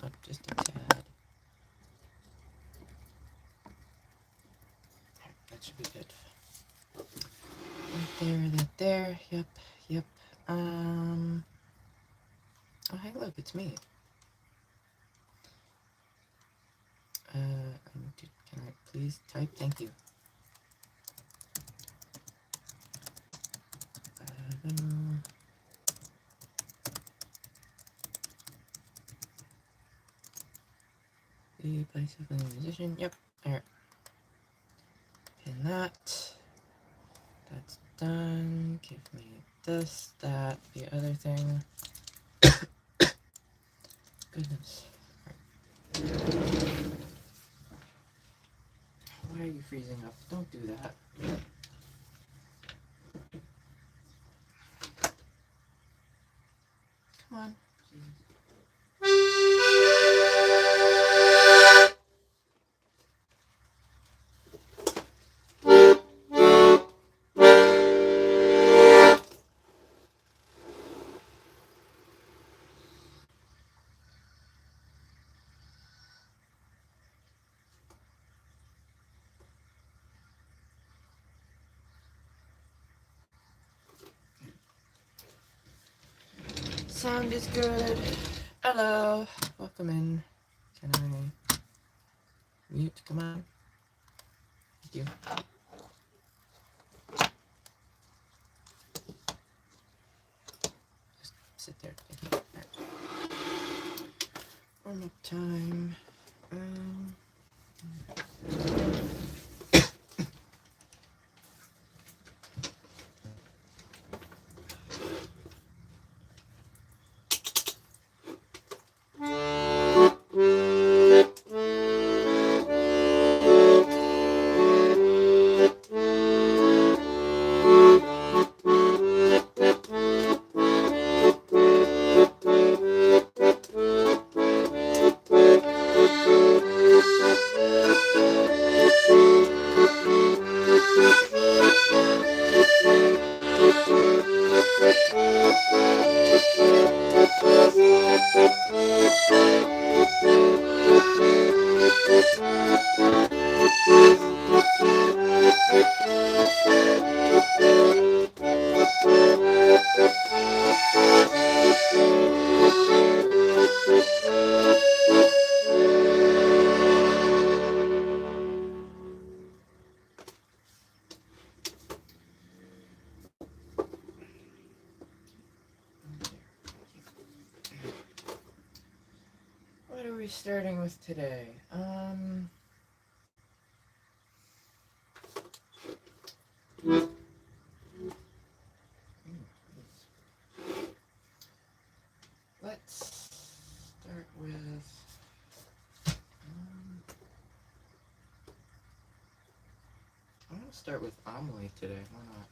Up just a tad. That should be good. Right there. Yep. Oh, hey, look, it's me. Can I please type? Thank you. The place of the musician. Yep. Alright. Pin that. That's done. Give me this, that, the other thing. Goodness. Right. Why are you freezing up? Don't do that. Come on. Sound is good. Hello. Welcome in. Can I mute? Come on. Thank you. Just sit there. Right. Warm up time. What are we starting with today? Let's start with I'm gonna start with Amelie today. Why not?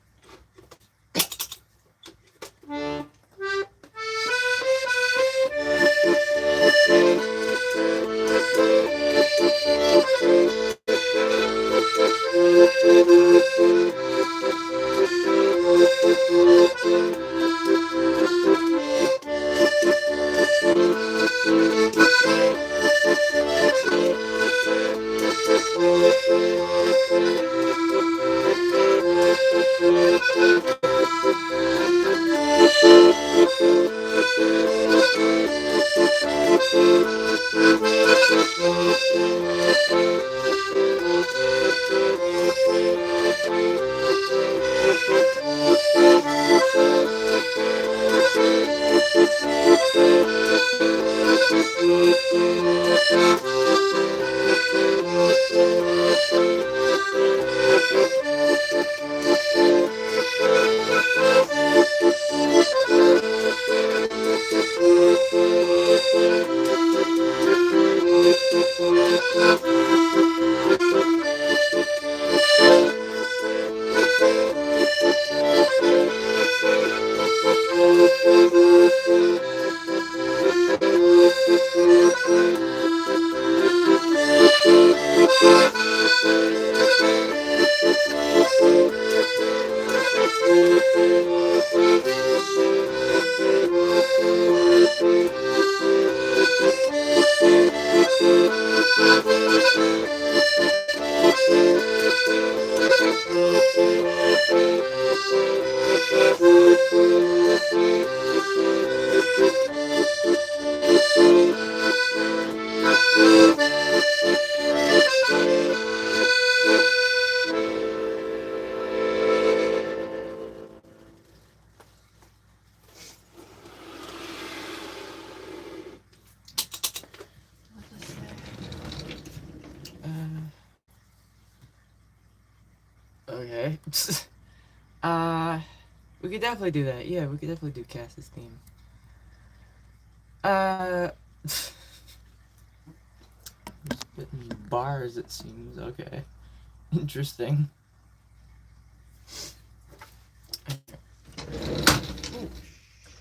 Okay. uh, we could definitely do that. Yeah, we could definitely do Cass's theme. Spitting bars, it seems. Okay. Interesting. Oh,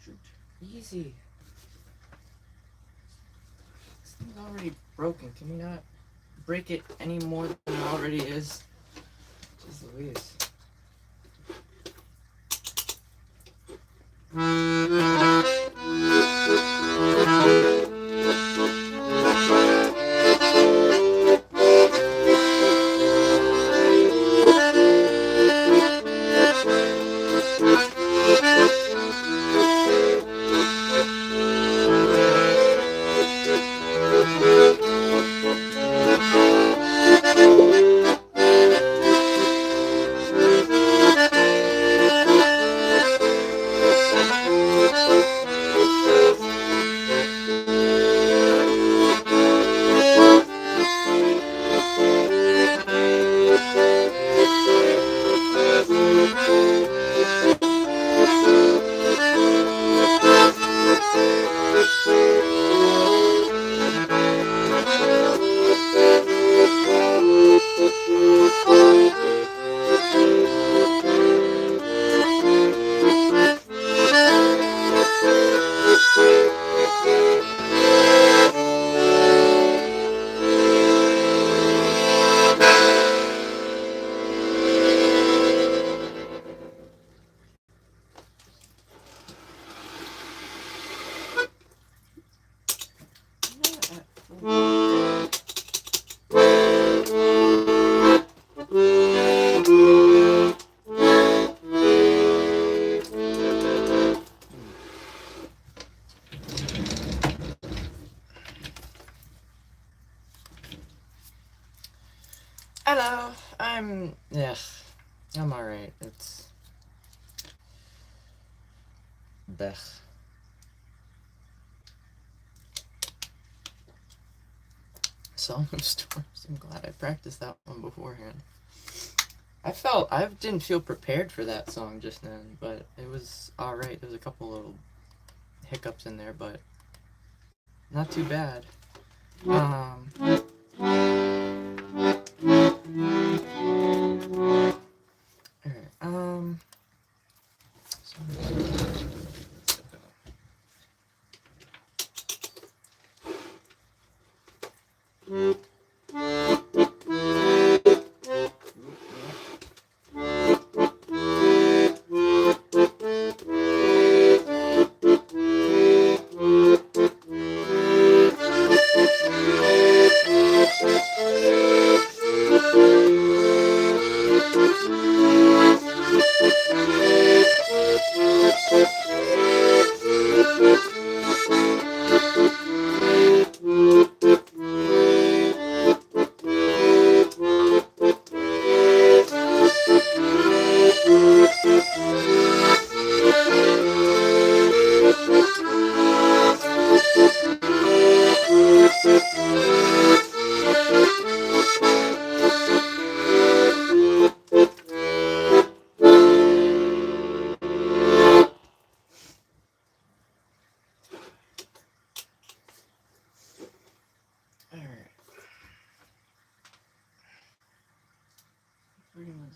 shoot. Easy. This thing's already broken. Can we not break it any more than it already is? Jeez Louise. Hello, I'm alright. It's Bech. Song of Storms. I'm glad I practiced that one beforehand. I didn't feel prepared for that song just then, but it was alright. There was a couple little hiccups in there, but not too bad.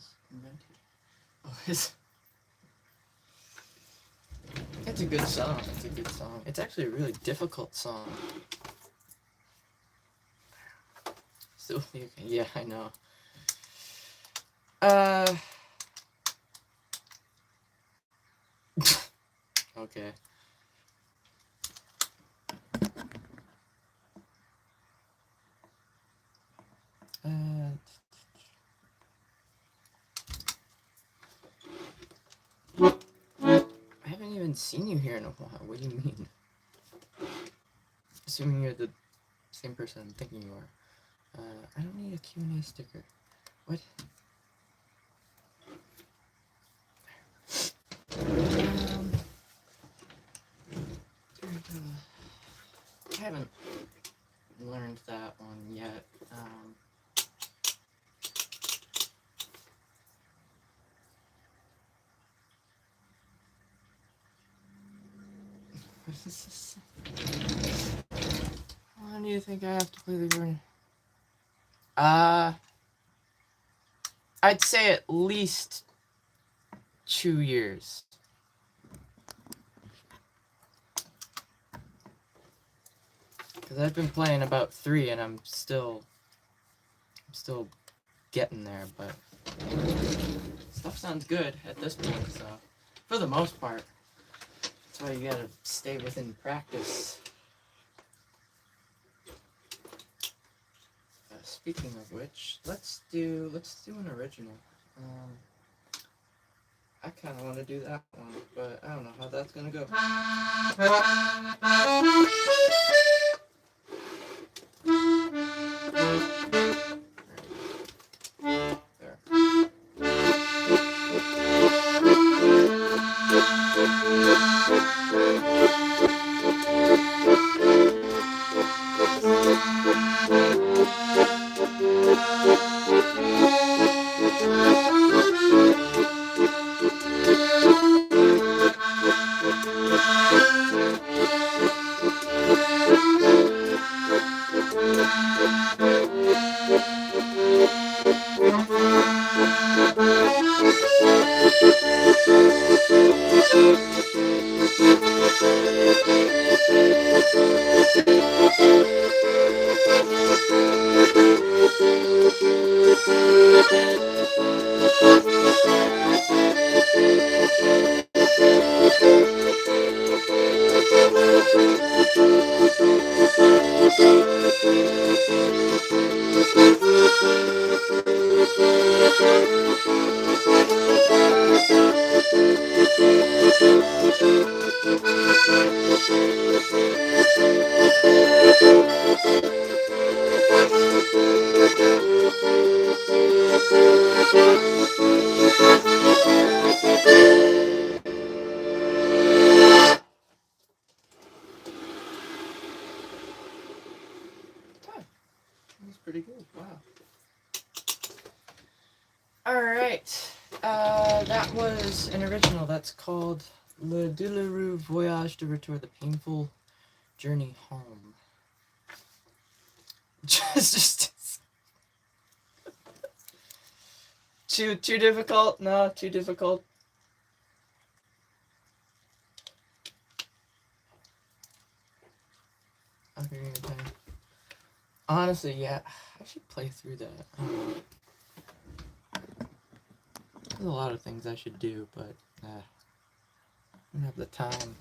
Alright, it's a good song. It's a good song. It's actually a really difficult song. So yeah, I know. Okay. haven't seen you here in a while. What do you mean? Assuming you're the same person I'm thinking you are. I don't need a Q&A sticker. What? I haven't learned that one yet. What is this? How long do you think I have to play the version? I'd say at least 2 years. Because I've been playing about 3 and I'm still getting there, but stuff sounds good at this point, so for the most part. That's why you gotta stay within practice. Speaking of which, let's do an original. I kind of want to do that one, but I don't know how that's gonna go. Pretty good. Wow. Alright. That was an original. That's called Le Douloureux Voyage de Retour, the painful journey home. just too difficult? No, too difficult. Okay, honestly, yeah, I should play through that. There's a lot of things I should do, but I don't have the time.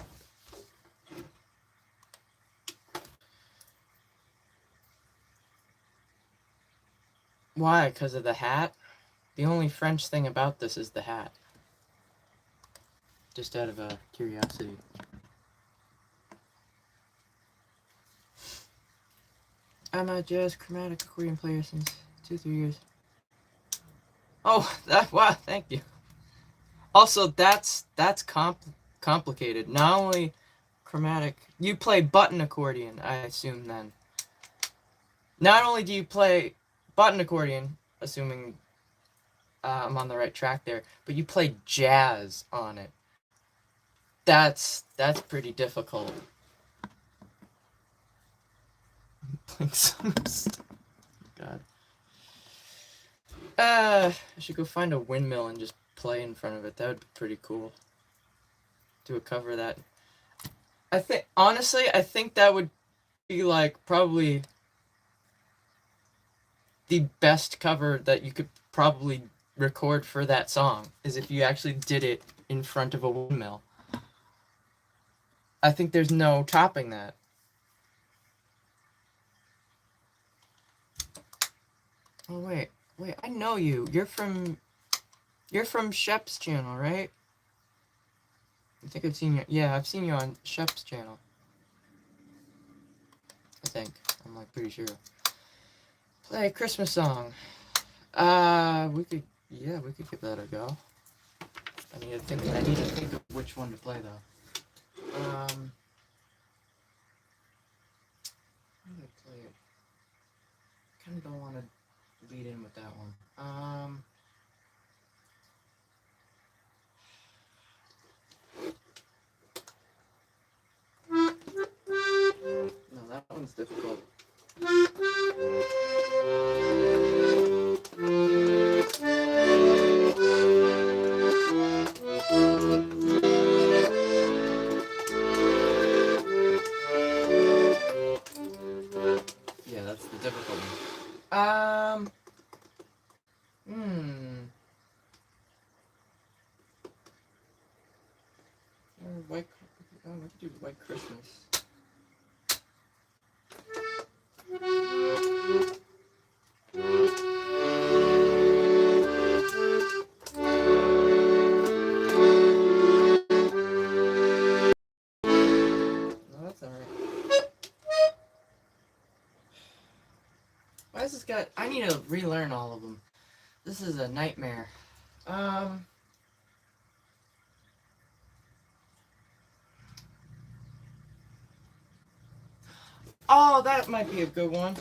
Why? Because of the hat? The only French thing about this is the hat. Just out of curiosity. I'm a jazz chromatic accordion player since 2-3 years. Oh, wow, thank you. Also, that's complicated. Not only chromatic, you play button accordion, I assume then. Not only do you play button accordion, assuming I'm on the right track there, but you play jazz on it. That's pretty difficult. Playing some stuff. God. I should go find a windmill and just play in front of it. That would be pretty cool. Do a cover of that. Honestly, I think that would be like probably the best cover that you could probably record for that song, is if you actually did it in front of a windmill. I think there's no topping that. Oh wait, I know you. You're from Shep's channel, right? I think I've seen you. Yeah, I've seen you on Shep's channel. I think. I'm like pretty sure. Play a Christmas song. We could. Yeah, we could give that a go. I need to think. I need to think of which one to play though. How do I play it? Kind of don't want to lead in with that one. No, that one's difficult. Yeah, that's the difficult one. White. Oh, we could do White Christmas. No, that's alright. Why is this guy? I need to relearn all of them. This is a nightmare. Oh, that might be a good one.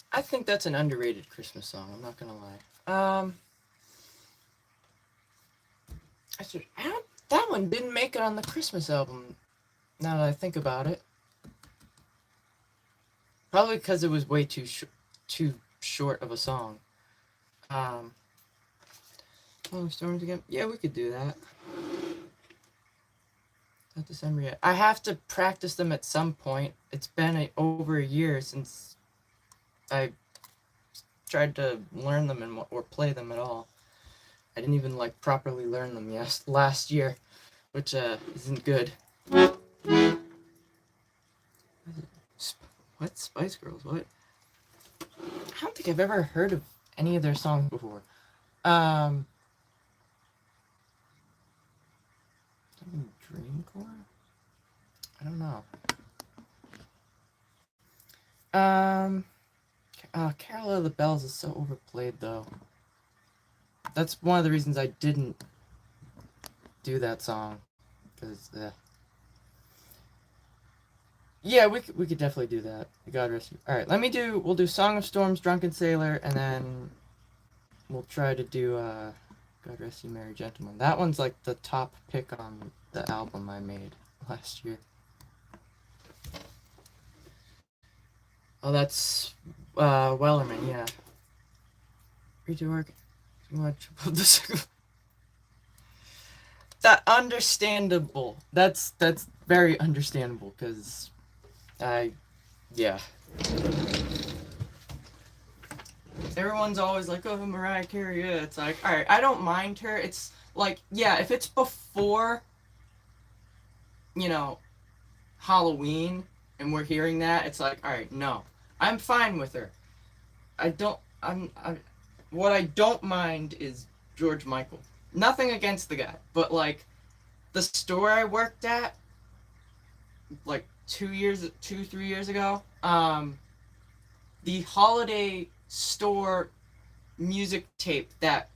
I think that's an underrated Christmas song. I'm not gonna lie. That one didn't make it on the Christmas album. Now that I think about it, probably because it was way too short of a song. Oh, Storms again. Yeah, we could do that. Not December yet. I have to practice them at some point. It's been over a year since I tried to learn them or play them at all. I didn't even like properly learn them last year, which isn't good. What? Spice Girls? What? I don't think I've ever heard of any of their songs before. Dreamcore? I don't know. Carol of the Bells is so overplayed, though. That's one of the reasons I didn't do that song, because yeah, we could definitely do that. God rest you. All right, we'll do Song of Storms, Drunken Sailor, and then we'll try to do God Rest You Merry Gentlemen. That one's like the top pick on the album I made last year. Oh, that's Wellerman, yeah. Redo work. That understandable. That's very understandable, because yeah. Everyone's always like, oh, Mariah Carey, yeah. It's like, alright, I don't mind her. It's like, yeah, if it's before, you know, Halloween and we're hearing that, it's like, alright, no. I'm fine with her. I don't, what I don't mind is George Michael. Nothing against the guy, but like, the store I worked at, like 3 years ago, the holiday store music tape that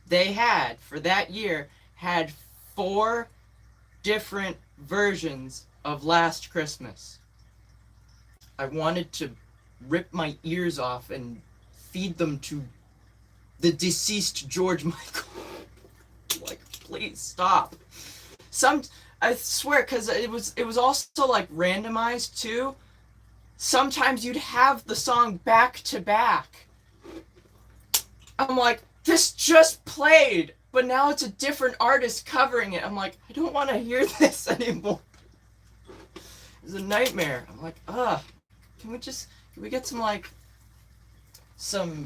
they had for that year had 4 different versions of Last Christmas. I wanted to rip my ears off and feed them to the deceased George Michael. Like, please stop. I swear, because it was also like randomized too. Sometimes you'd have the song back to back. I'm like, this just played, but now it's a different artist covering it. I'm like, I don't want to hear this anymore. It's a nightmare. I'm like, can we get some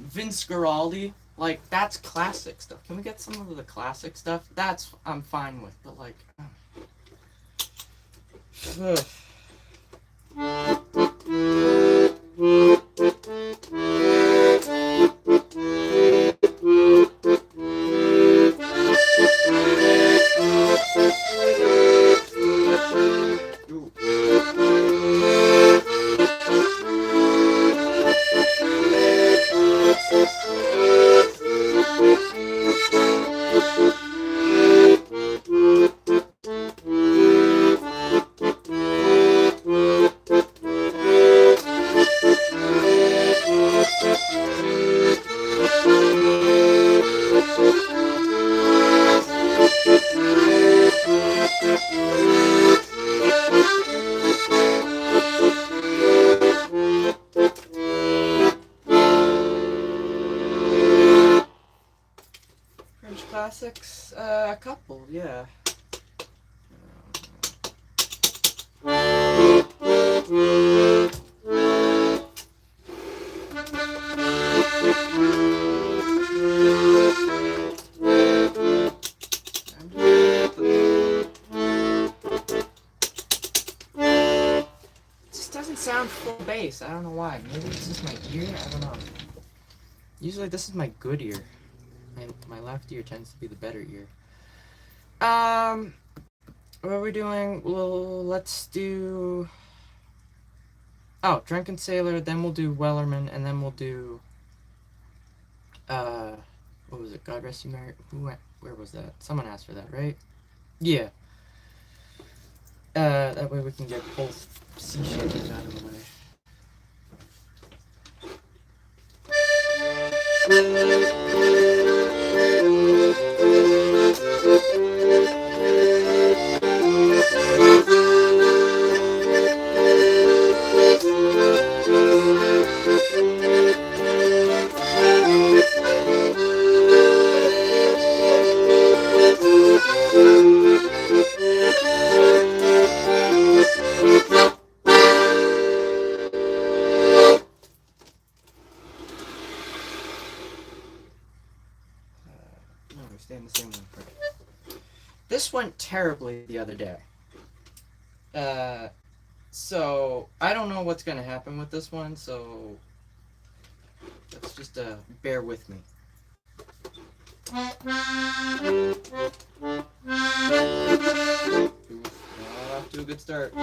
Vince Guaraldi? Like, that's classic stuff. Can we get some of the classic stuff? That's, I'm fine with, but like, classics, a couple, yeah. It just doesn't sound full bass. I don't know why. Maybe it's just my ear. I don't know. Usually this is my good ear. My left ear tends to be the better ear. What are we doing? Well, let's do... Oh, Drunken Sailor, then we'll do Wellerman, and then we'll do... What was it? God Rest You Merry... Where was that? Someone asked for that, right? Yeah. That way we can get both C shapes out of the way. This went terribly the other day. So I don't know what's gonna happen with this one, so let's just bear with me. Off to a good start.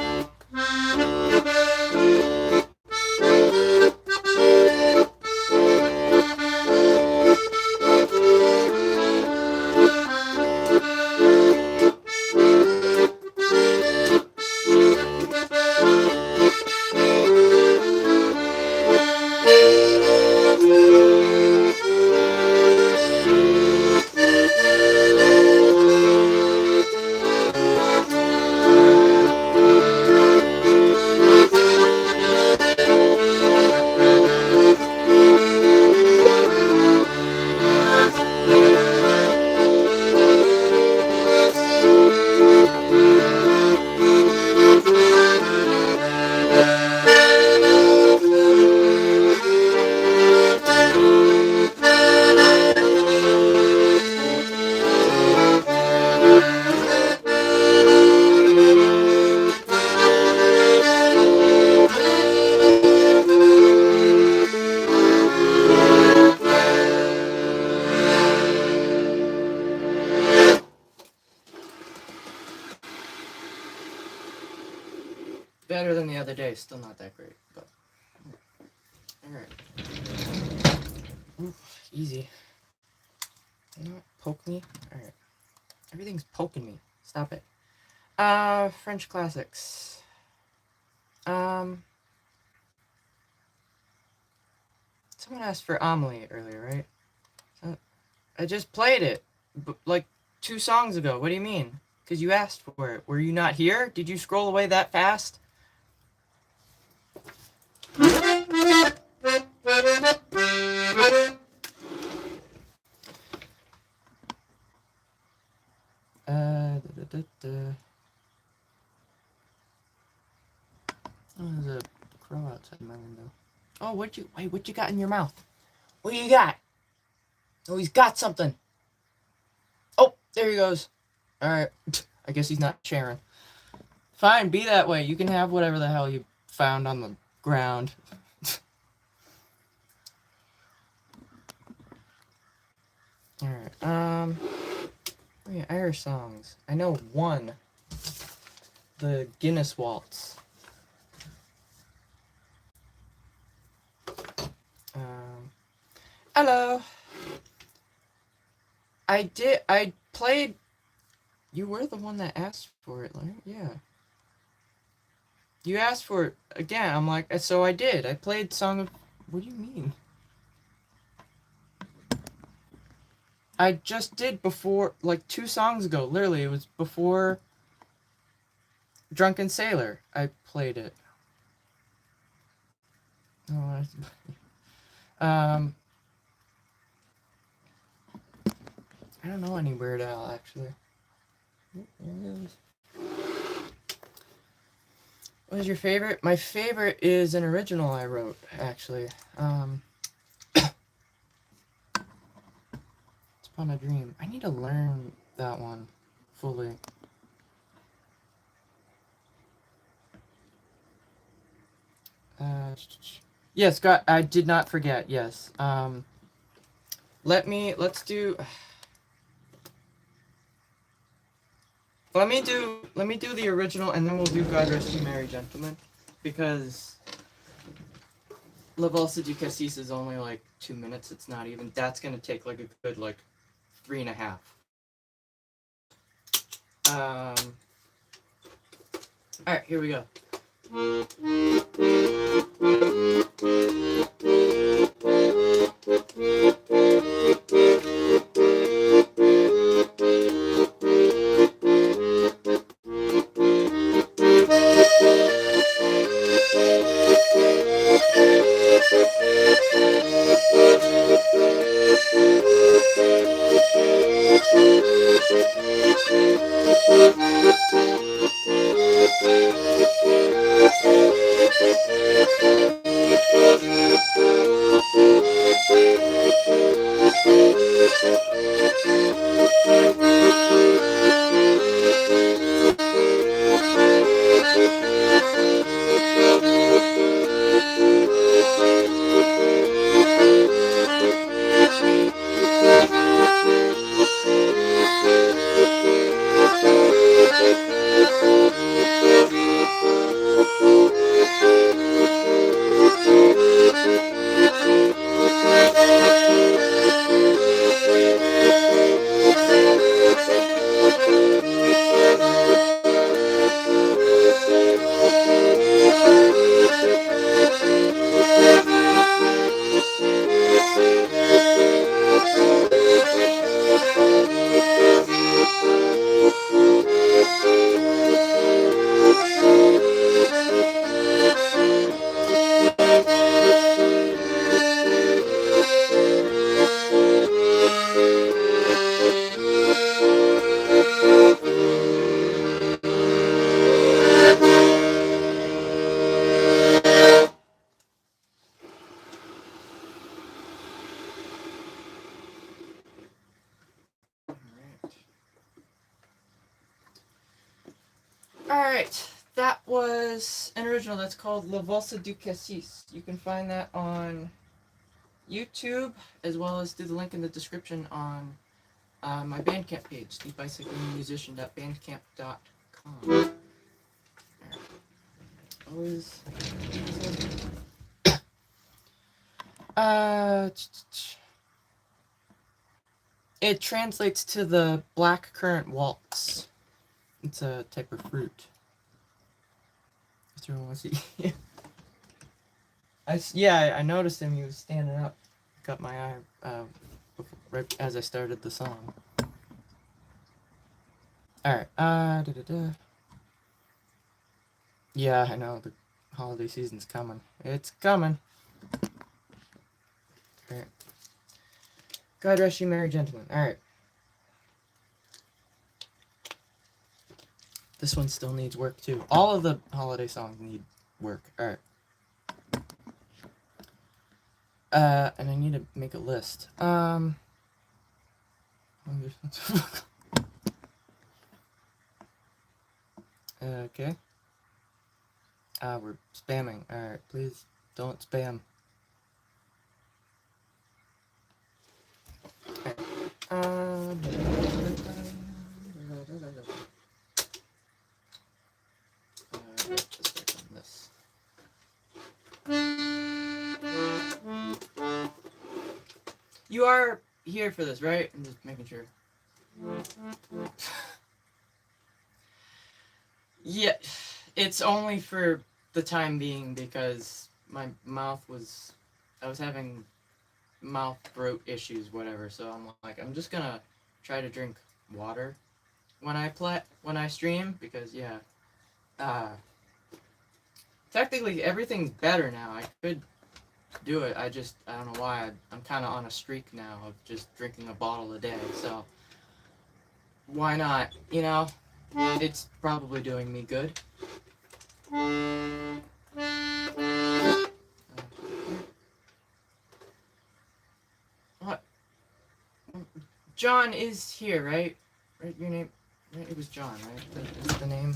better than the other day. Still not that great, but alright. Easy. Not poke me. Alright. Everything's poking me. Stop it. French classics. Someone asked for Amelie earlier, right? I just played it, like 2 songs ago. What do you mean? Because you asked for it. Were you not here? Did you scroll away that fast? Oh, there's a crow outside my window. Oh, what you got in your mouth? What do you got? Oh, he's got something. Oh, there he goes. Alright. I guess he's not sharing. Fine, be that way. You can have whatever the hell you found on the ground. Alright, yeah, Irish songs. I know one. The Guinness Waltz. Hello. I played. You were the one that asked for it, right? Yeah. You asked for it again. I'm like, so I did. I played Song of. What do you mean? I just did before, like 2 songs ago. Literally, it was before Drunken Sailor. I played it. Oh, I don't know any Weird Al, actually. What is your favorite? My favorite is an original I wrote, actually. It's Upon a Dream. I need to learn that one fully. Yes, Scott, I did not forget, yes. Let's do... Let me do the original, and then we'll do God Rest You Merry Gentlemen, because La Valse du Cassis is only like 2 minutes. It's not even. That's gonna take like a good like 3.5. All right, here we go. Alright, that was an original that's called La Valse du Cassis. You can find that on YouTube, as well as through the link in the description on my Bandcamp page, thebicyclingmusician.bandcamp.com. always. Uh, it translates to the black currant waltz. It's a type of fruit. Mr. Wazzy. I noticed him. He was standing up. Got my eye right as I started the song. All right. Yeah, I know the holiday season's coming. It's coming. All right. God rest you, merry gentlemen. All right. This one still needs work too. All of the holiday songs need work. All right. And I need to make a list. Okay. We're spamming. Alright, please don't spam. This. You are here for this, right? I'm just making sure. Yeah, it's only for the time being because my mouth was... I was having mouth throat issues, whatever, so I'm like, I'm just gonna try to drink water when I stream, because technically everything's better now. I could do it. I don't know why. I'm kind of on a streak now of just drinking a bottle a day, so why not? You know, it's probably doing me good. What? John is here, right? Right, your name? Right, it was John, right? That's the name.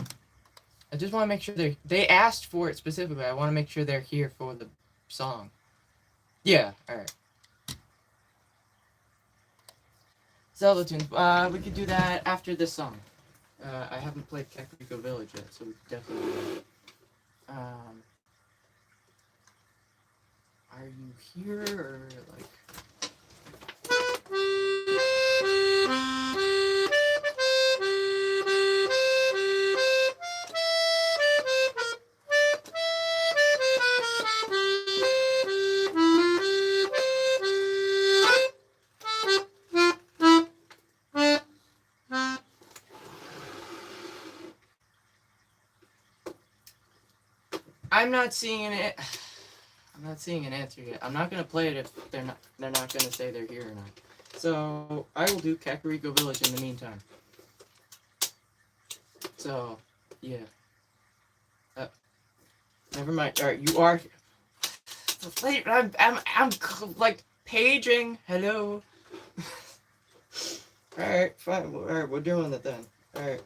I just want to make sure they asked for it specifically. I want to make sure they're here for the song. Yeah, alright. Zelda tunes. We could do that after this song. I haven't played Kakariko Village yet, so we could definitely do that. Are you here, or like... I'm not seeing it. I'm not seeing an answer yet. I'm not gonna play it if they're not gonna say they're here or not. So I will do Kakariko Village in the meantime. So yeah. Never mind. All right, you are. Wait, I'm like paging. Hello. All right, fine. All right, we're doing it then. All right.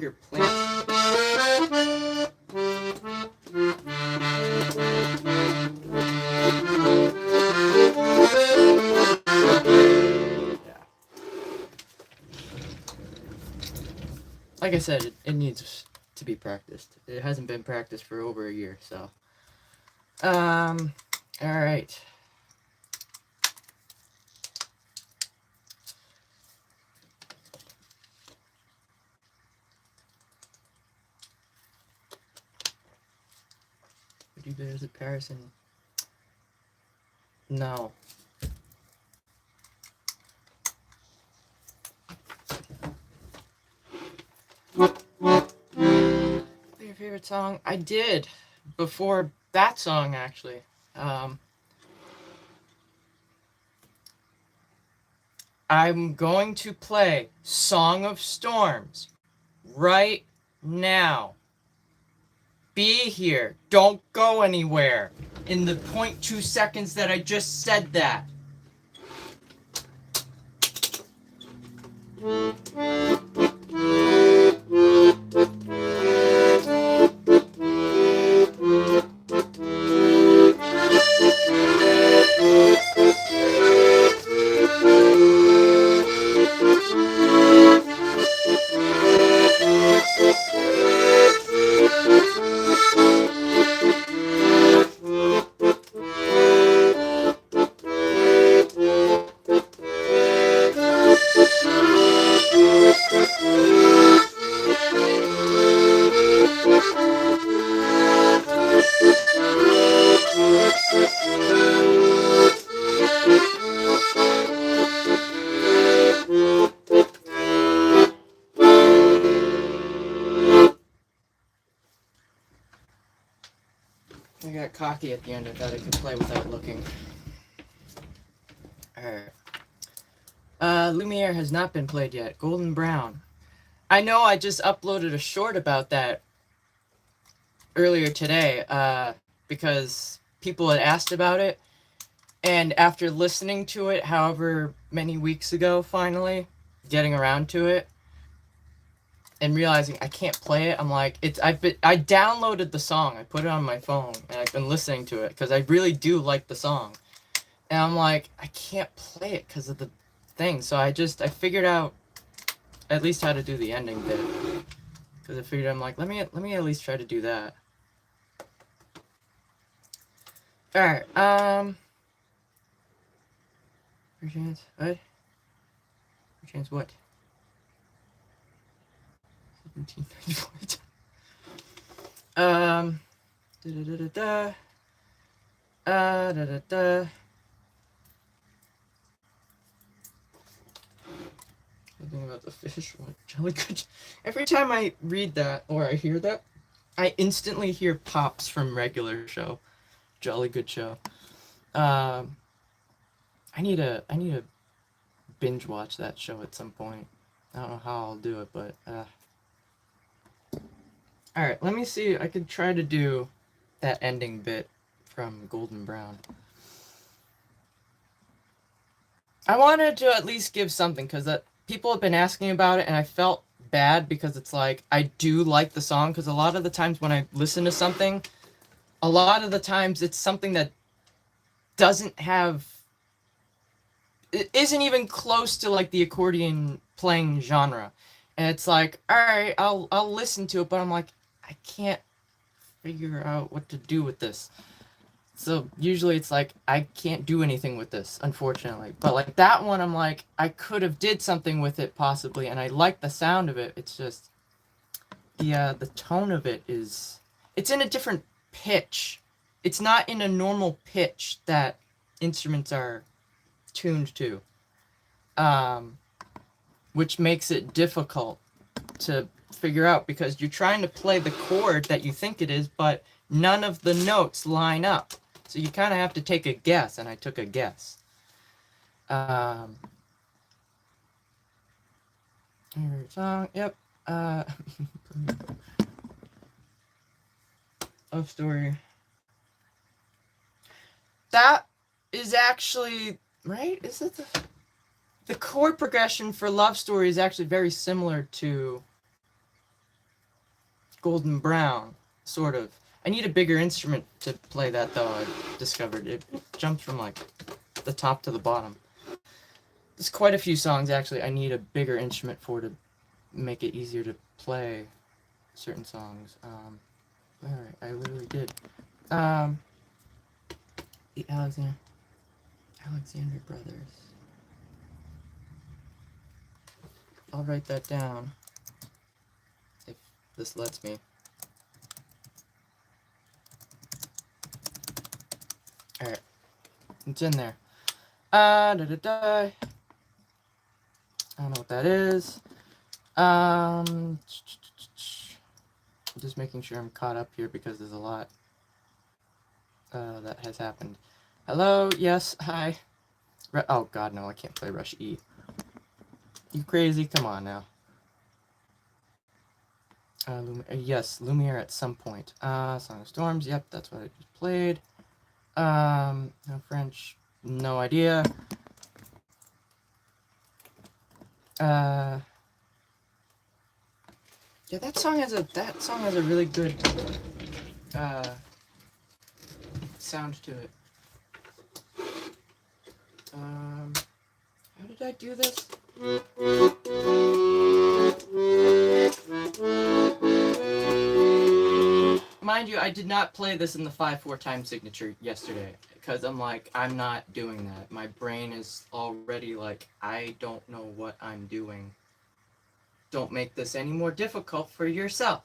finger plant. Like I said, it needs to be practiced. It hasn't been practiced for over a year, so. Alright. Would you visit Paris and... No. Your favorite song? I did. Before that song, actually. I'm going to play Song of Storms right now. Be here. Don't go anywhere. In the 0.2 seconds that I just said that. I got cocky at the end. I thought I could play without looking. Alright. Lumiere has not been played yet. Golden Brown. I know I just uploaded a short about that earlier today, because people had asked about it. And after listening to it however many weeks ago, finally, getting around to it, and realizing I can't play it, I'm like, I downloaded the song, I put it on my phone, and I've been listening to it, because I really do like the song. And I'm like, I can't play it because of the thing, so I figured out at least how to do the ending bit. Because I figured, I'm like, let me at least try to do that. Alright, perchance, what? Perchance what? 1794. Da-da-da-da-da. Da-da-da. Something about the fish. What? Jolly good. Every time I read that, or I hear that, I instantly hear pops from regular show. Jolly good show. I need to binge watch that show at some point. I don't know how I'll do it, but alright, let me see. I could try to do that ending bit from Golden Brown. I wanted to at least give something, because people have been asking about it, and I felt bad, because it's like, I do like the song, because a lot of the times when I listen to something, a lot of the times it's something that doesn't have... It isn't even close to, like, the accordion playing genre. And it's like, alright, I'll listen to it, but I'm like, I can't figure out what to do with this. So usually it's like, I can't do anything with this, unfortunately. But like that one, I'm like, I could have did something with it possibly, and I like the sound of it. It's just, the tone of it is, it's in a different pitch. It's not in a normal pitch that instruments are tuned to. Which makes it difficult to figure out, because you're trying to play the chord that you think it is, but none of the notes line up. So you kind of have to take a guess, and I took a guess. Song, yep. Love Story. That is actually, right? Is it the chord progression for Love Story is actually very similar to golden brown, sort of. I need a bigger instrument to play that, though. I discovered it jumps from like the top to the bottom. There's quite a few songs actually I need a bigger instrument for to make it easier to play certain songs. Alright, I literally did. The Alexander Brothers. I'll write that down if this lets me. Alright, it's in there. I don't know what that is. Just making sure I'm caught up here because there's a lot that has happened. Hello, yes, hi. Oh god, no, I can't play Rush E. You crazy? Come on now. Yes, Lumiere at some point. Song of Storms, yep, that's what I just played. No French, no idea. Yeah, that song has a really good sound to it. How did I do this? Mind you, I did not play this in the 5/4 time signature yesterday because I'm like, I'm not doing that. My brain is already like, I don't know what I'm doing. Don't make this any more difficult for yourself.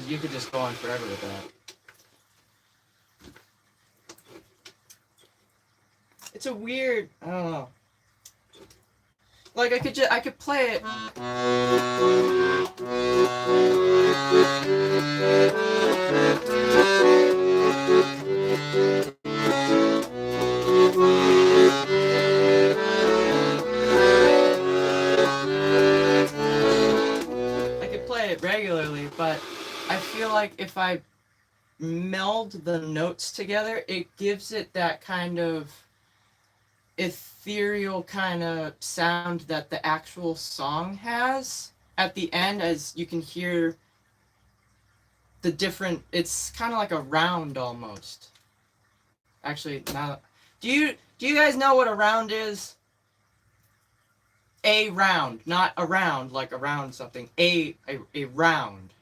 You could just go on forever with that. It's a weird, I don't know. Like I could play it. I could play it regularly, but I feel like if I meld the notes together, it gives it that kind of ethereal kind of sound that the actual song has at the end, as you can hear the different, it's kind of like a round almost. Actually, now, do you guys know what a round is? A round, not around like around something. A round.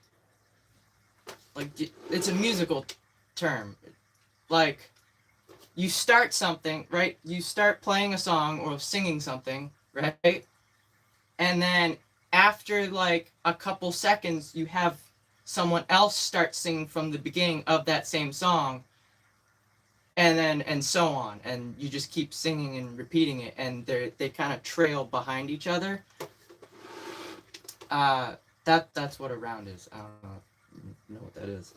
Like, it's a musical term. Like, you start something, right? You start playing a song or singing something, right? And then after like a couple seconds, you have someone else start singing from the beginning of that same song. And so on. And you just keep singing and repeating it, and they kind of trail behind each other. That's what a round is. I don't know what that is.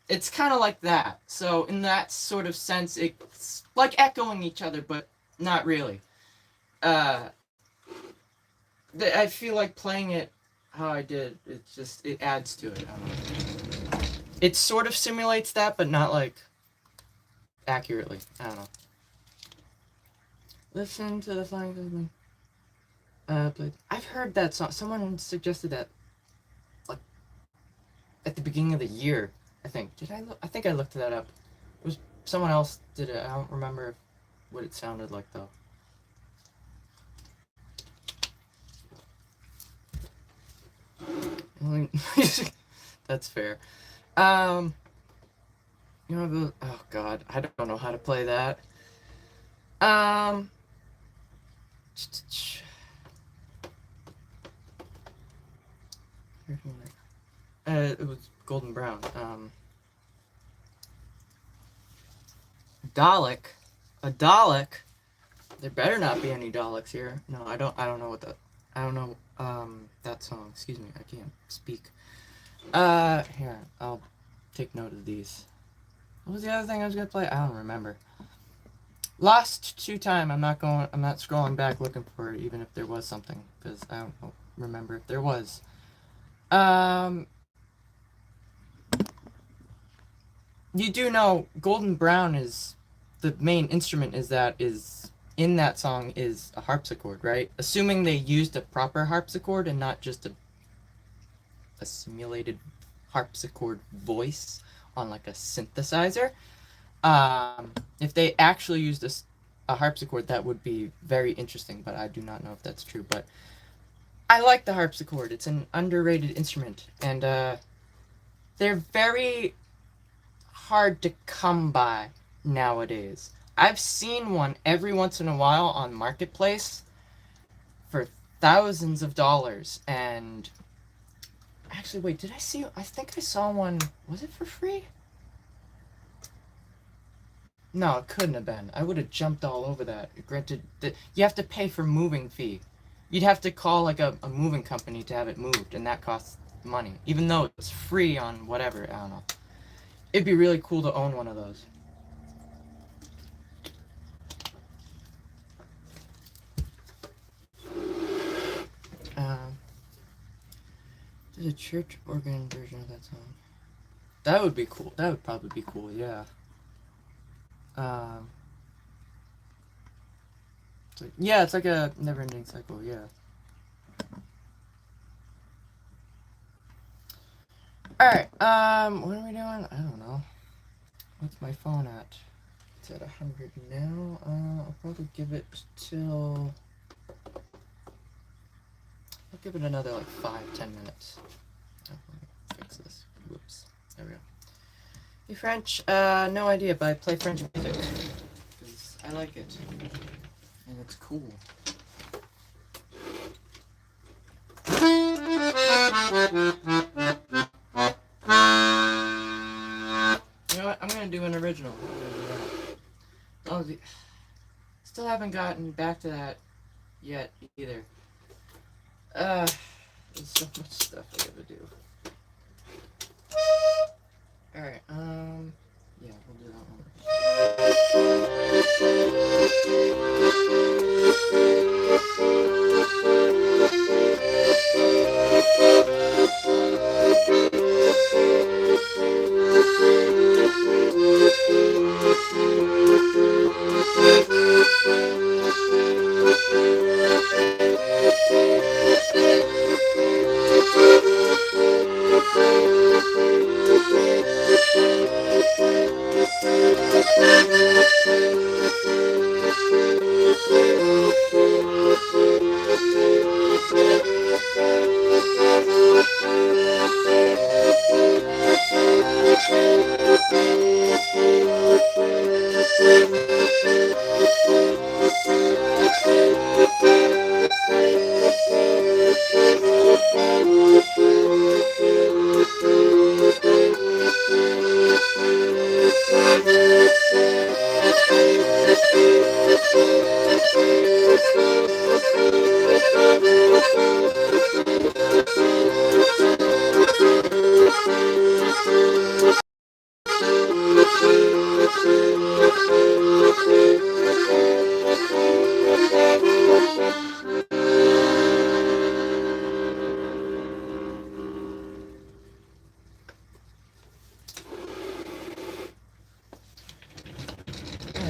It's kind of like that. So in that sort of sense, it's like echoing each other, but not really. I feel like playing it how I did, it adds to it. I don't know. It sort of simulates that, but not like accurately. I don't know. Listen to the flying Dutchman. I've heard that song. Someone suggested that, like, at the beginning of the year. I think. Did I look? I think I looked that up. It was someone else did it. I don't remember what it sounded like though. That's fair. Um, you know, oh god, I don't know how to play that. Um, it was Golden Brown. Dalek, a Dalek. There better not be any Daleks here. No, I don't. I don't know what that. I don't know. That song. Excuse me. I can't speak. Here. I'll take note of these. What was the other thing I was gonna play? I don't remember. Lost to time. I'm not going. I'm not scrolling back looking for it, even if there was something, because I don't remember if there was. You do know Golden Brown is the main instrument. Is in that song is a harpsichord, right? Assuming they used a proper harpsichord and not just a simulated harpsichord voice on like a synthesizer. If they actually used a harpsichord, that would be very interesting, but I do not know if that's true. But I like the harpsichord. It's an underrated instrument, and they're very hard to come by nowadays. I've seen one every once in a while on Marketplace for thousands of dollars, and actually, wait, did I see? I think I saw one. Was it for free? No, it couldn't have been. I would have jumped all over that. Granted, that you have to pay for moving fee. You'd have to call like a moving company to have it moved, and that costs money. Even though it's free on whatever, I don't know. It'd be really cool to own one of those. There's a church organ version of that song. That would be cool. That would probably be cool, yeah. Um, yeah, it's like a never-ending cycle, yeah. Alright, what are we doing? I don't know. What's my phone at? It's at 100 now. I'll probably give it till... I'll give it another like 5-10 minutes. Oh, fix this. Whoops. There we go. Hey French, no idea, but I play French music. Because I like it. And it's cool. You know what? I'm gonna do an original. Oh, still haven't gotten back to that yet either. There's so much stuff I gotta do. Alright, yeah, we'll do that one.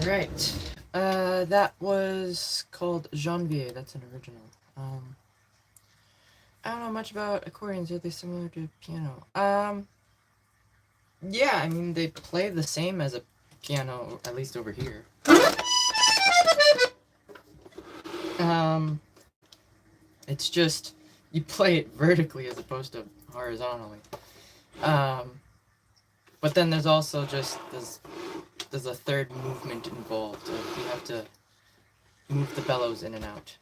Alright. That was called Janvier. That's an original. I don't know much about accordions. Are they similar to piano? Yeah, I mean, they play the same as a piano, at least over here. Um, it's just you play it vertically as opposed to horizontally. Um, but then there's also just there's a third movement involved. You have to move the bellows in and out.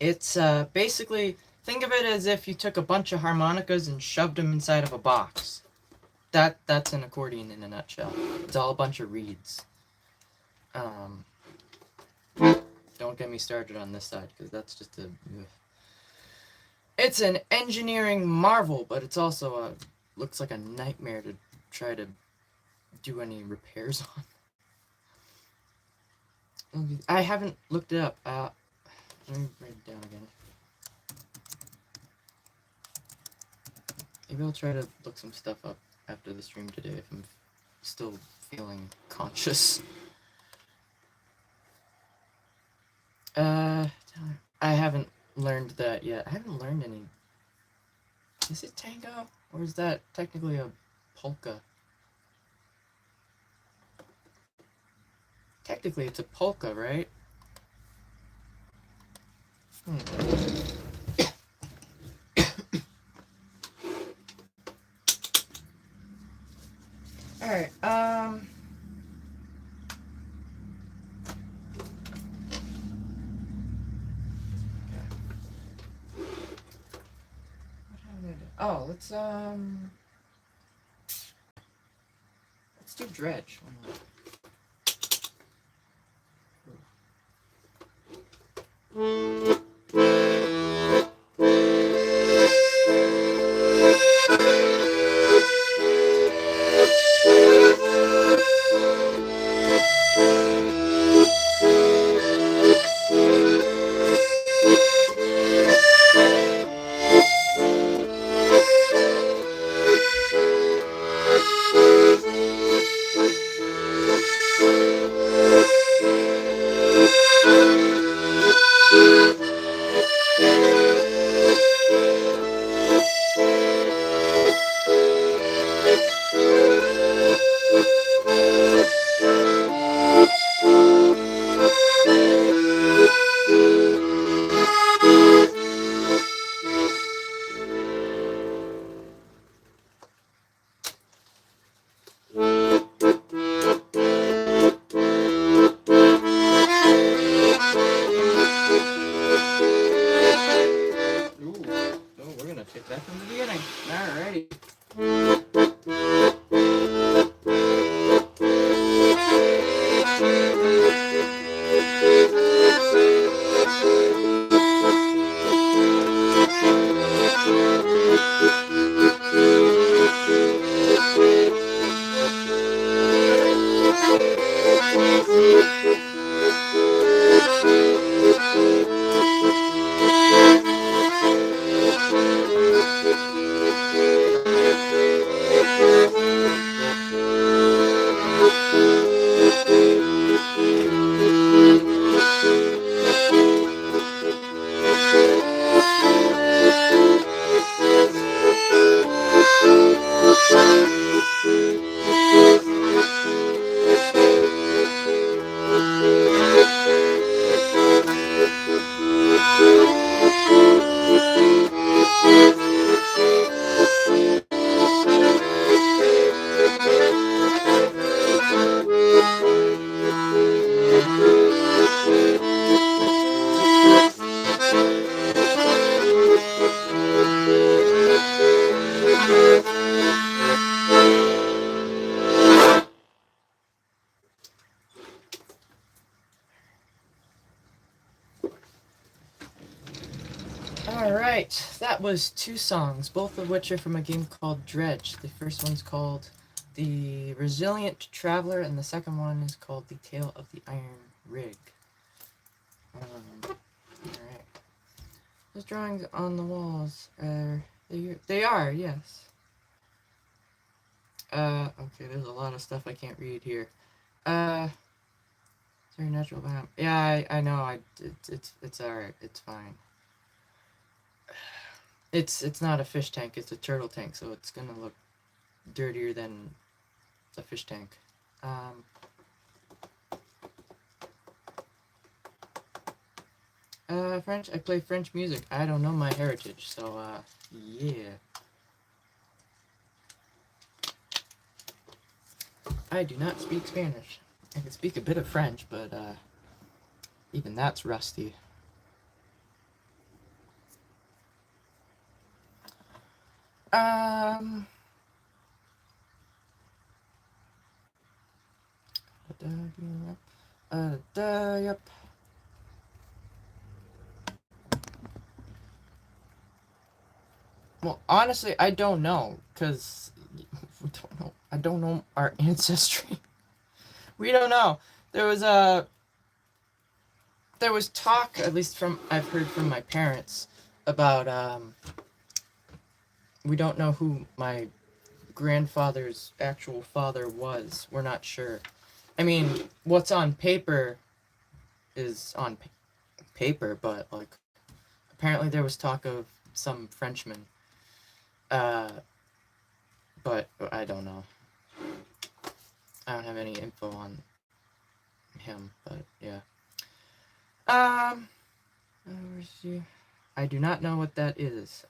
It's basically think of it as if you took a bunch of harmonicas and shoved them inside of a box. That's an accordion in a nutshell. It's all a bunch of reeds. Um, don't get me started on this side because that's just a. It's an engineering marvel, but it's also a looks like a nightmare to try to do any repairs on. I haven't looked it up. Let me write it down again. Maybe I'll try to look some stuff up after the stream today if I'm still feeling conscious. I haven't learned that yet. I haven't learned any. Is it tango? Or is that technically a polka? Technically, it's a polka, right? Alright, oh, let's do dredge. Alright, that was two songs, both of which are from a game called Dredge. The first one's called The Resilient Traveler, and the second one is called The Tale of the Iron Rig. Alright. Those drawings on the walls are... They are, yes. Okay, there's a lot of stuff I can't read here. Is very natural. Yeah, I know. It's alright. It's fine. It's not a fish tank. It's a turtle tank, so it's gonna look dirtier than a fish tank. Um, French. I play French music. I don't know my heritage, so yeah. I do not speak Spanish. I can speak a bit of French, but even that's rusty. Um. Yep. Well, honestly, I don't know, cause we don't know. I don't know our ancestry. We don't know. There was talk, at least from I've heard from my parents, about we don't know who my grandfather's actual father was. We're not sure. I mean, what's on paper is on paper, but like apparently there was talk of some Frenchman. But I don't know. I don't have any info on him, but yeah. Where's he? I do not know what that is.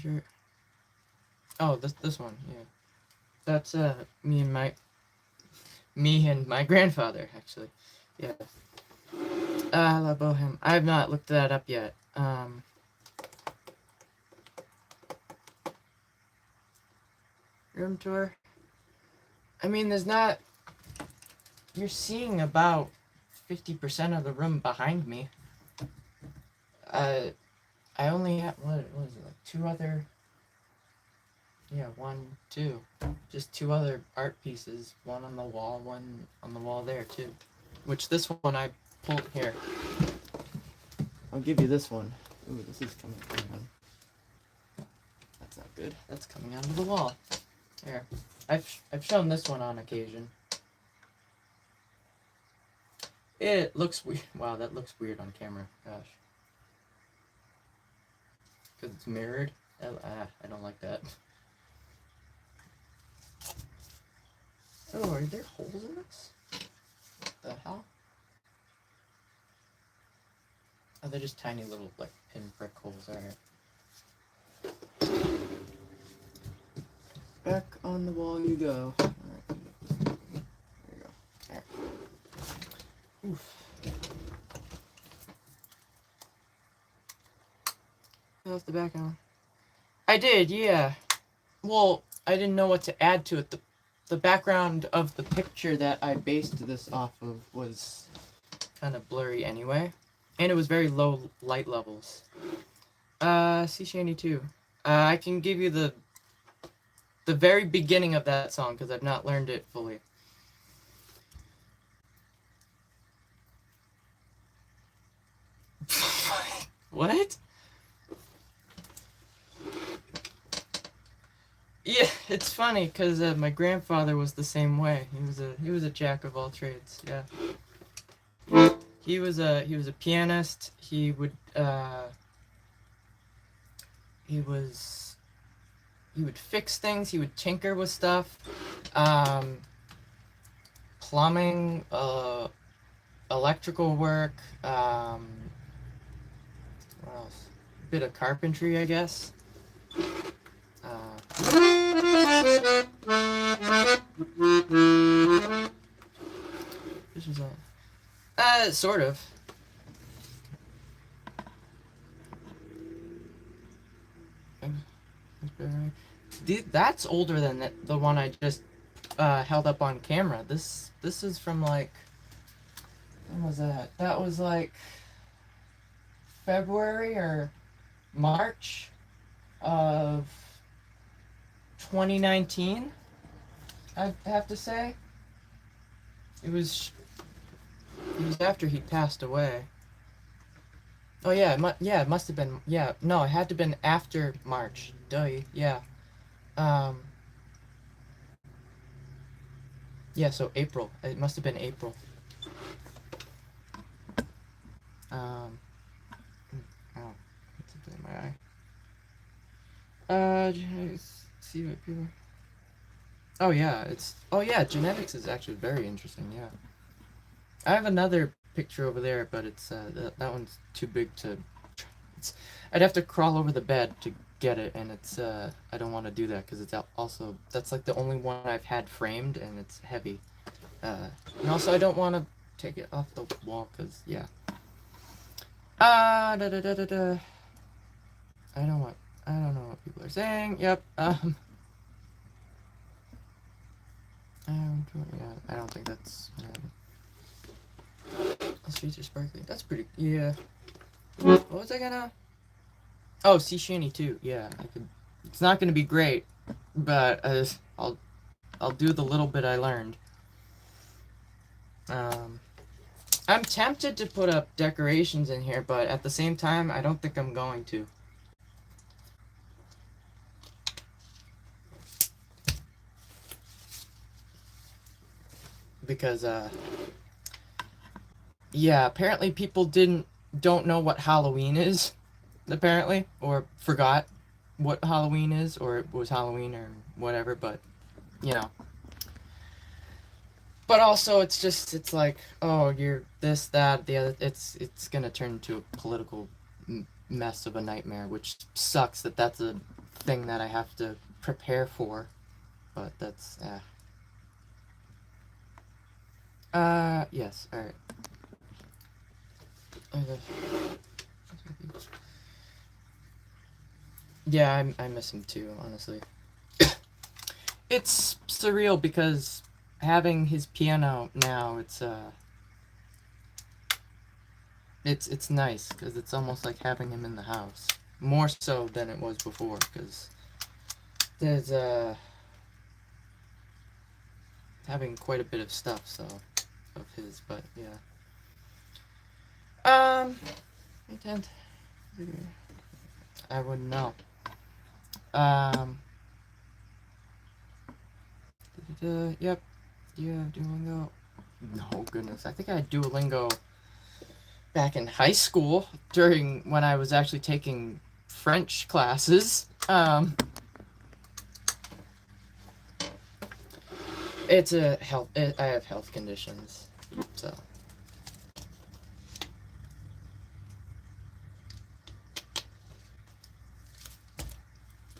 Shirt. Oh, this one, yeah. That's me and my grandfather actually. Yeah. La Boheme. I have not looked that up yet. Room tour. I mean, there's not. You're seeing about 50% of the room behind me. I only have what was it, like two other. Yeah, one, two. Just two other art pieces. One on the wall, one on the wall there too. Which this one I pulled here. I'll give you this one. Ooh, this is coming on. That's not good. That's coming out of the wall. Here. I've shown this one on occasion. It looks weird. Wow, that looks weird on camera. Gosh. Because it's mirrored. I don't like that. Oh, are there holes in this? What the hell? Oh, they're just tiny little, like, pinprick holes. Alright. Back on the wall you go. Alright. There you go. Alright. Oof. That's the background. I did, yeah. Well, I didn't know what to add to it. The background of the picture that I based this off of was kind of blurry anyway. And it was very low light levels. C Shandy 2. I can give you the very beginning of that song because I've not learned it fully. What? Yeah, it's funny because my grandfather was the same way. He was a jack of all trades. Yeah. He was a pianist. He would fix things. He would tinker with stuff. Plumbing, electrical work. What else? A bit of carpentry, I guess. This is sort of. That's older than the one I just held up on camera. This is from like, when was that? That was like February or March of 2019. I have to say. It was after he passed away. Oh yeah, it must have been, yeah. No, it had to have been after March. Duh, yeah. Yeah, so April. It must have been April. Um, ow, what's in my eye? See what people. Oh yeah, genetics is actually very interesting. Yeah, I have another picture over there, but it's that one's too big to. It's, I'd have to crawl over the bed to get it, and it's I don't want to do that because it's also that's like the only one I've had framed, and it's heavy. And also I don't want to take it off the wall because yeah. Da da da da da. I don't want. I don't know what people are saying. Yep. Yeah, I don't think that's. The streets are sparkling. That's pretty. Yeah. What was I gonna? Oh, sea shanty too. Yeah, I could. It's not gonna be great, but I'll do the little bit I learned. Um, I'm tempted to put up decorations in here, but at the same time, I don't think I'm going to. Because yeah, apparently people don't know what Halloween is, apparently, or forgot what Halloween is, or it was Halloween or whatever, but you know. But also it's like, oh, you're this, that, the other. It's gonna turn into a political mess of a nightmare, which sucks that that's a thing that I have to prepare for. But that's yes, all right. Okay. Yeah, I miss him too, honestly. It's surreal because having his piano now, it's nice because it's almost like having him in the house, more so than it was before. Because there's having quite a bit of stuff, so of his, but yeah. Intent. I wouldn't know. Um. Yep. Yeah, Duolingo. No goodness, I think I had Duolingo back in high school during when I was actually taking French classes. It's a health. I have health conditions, so.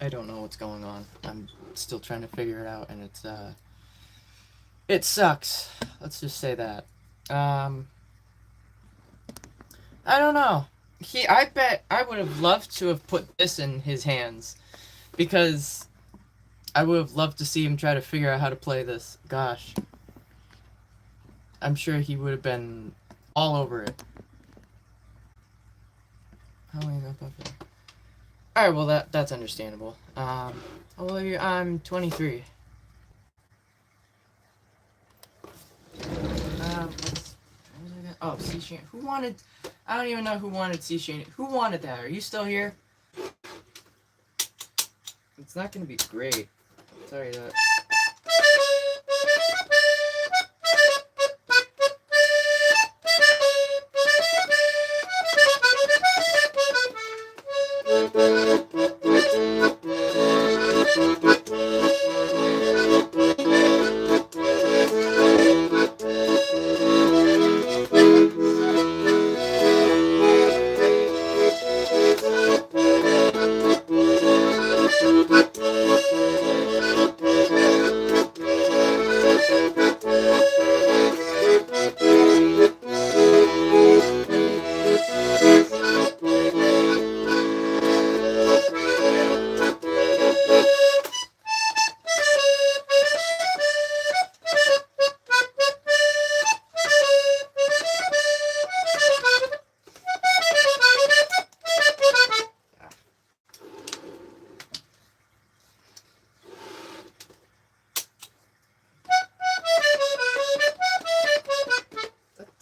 I don't know what's going on. I'm still trying to figure it out, and it sucks. Let's just say that. Um, I don't know. I bet I would have loved to have put this in his hands because I would have loved to see him try to figure out how to play this. Gosh, I'm sure he would have been all over it. How long up there? All right, well that's understandable. How old are you? I'm 23. Oh, sea shanty. Who wanted? I don't even know who wanted sea shanty. Who wanted that? Are you still here? It's not gonna be great. I'll tell you that.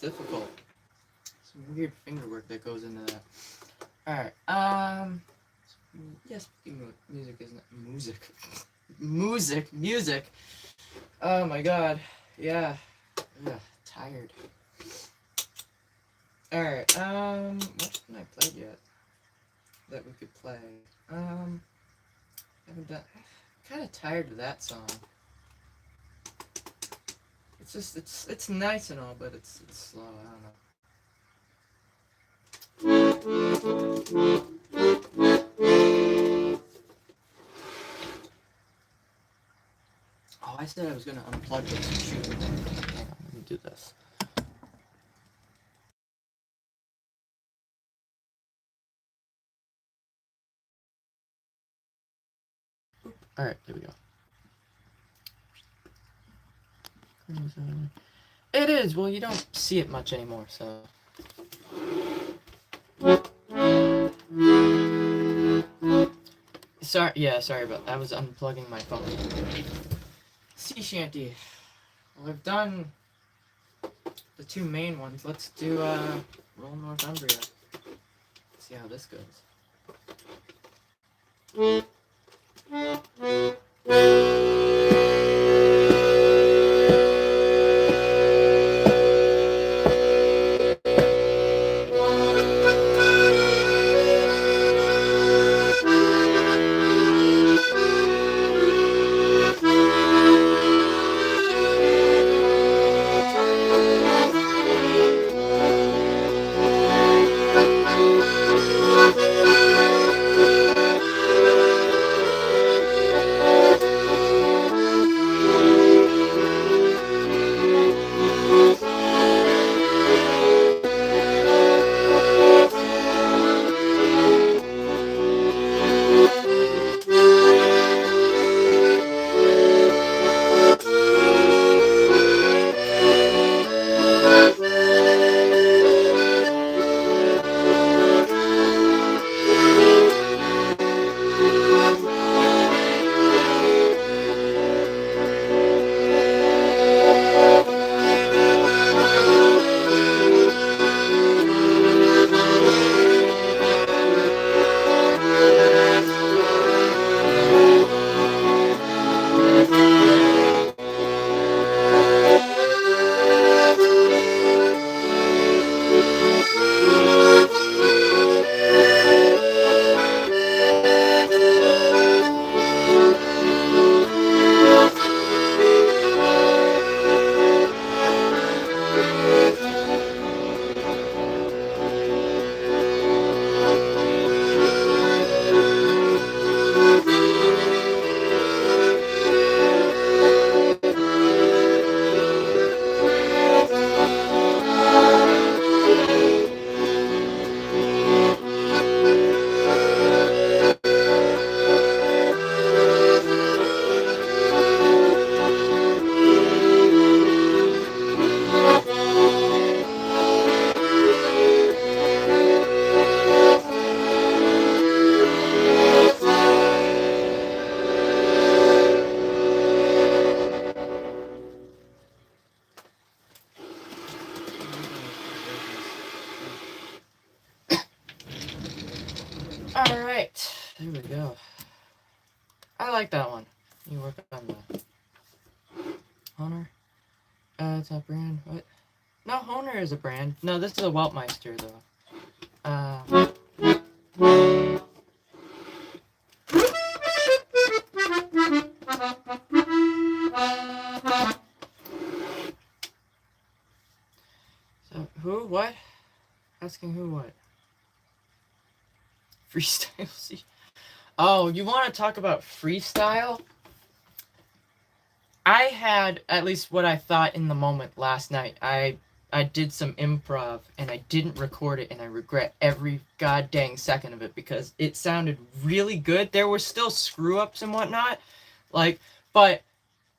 Difficult. Some weird finger work that goes into that. Alright, yes, music isn't music. Music. Oh my god. Yeah. Ugh, tired. Alright, what haven't I played yet that we could play? Haven't done. I'm kind of tired of that song. It's just it's nice and all, but it's slow. I don't know. Oh, I said I was gonna unplug this and shoot it. Hang on, let me do this. All right, there we go. It is. Well, you don't see it much anymore, so. Sorry. Yeah, sorry about that. I was unplugging my phone. Sea shanty. Well, I've done the two main ones. Let's do Roll Northumbria. See how this goes. Alright, there we go. I like that one. You work on the Honor. It's a brand. What? No, Honor is a brand. No, this is a Weltmeister, though. So, who? What? Asking who what? Freestyle. See? Oh, you want to talk about freestyle? I had at least what I thought in the moment last night. I did some improv and I didn't record it and I regret every goddamn second of it because it sounded really good. There were still screw ups and whatnot, like, but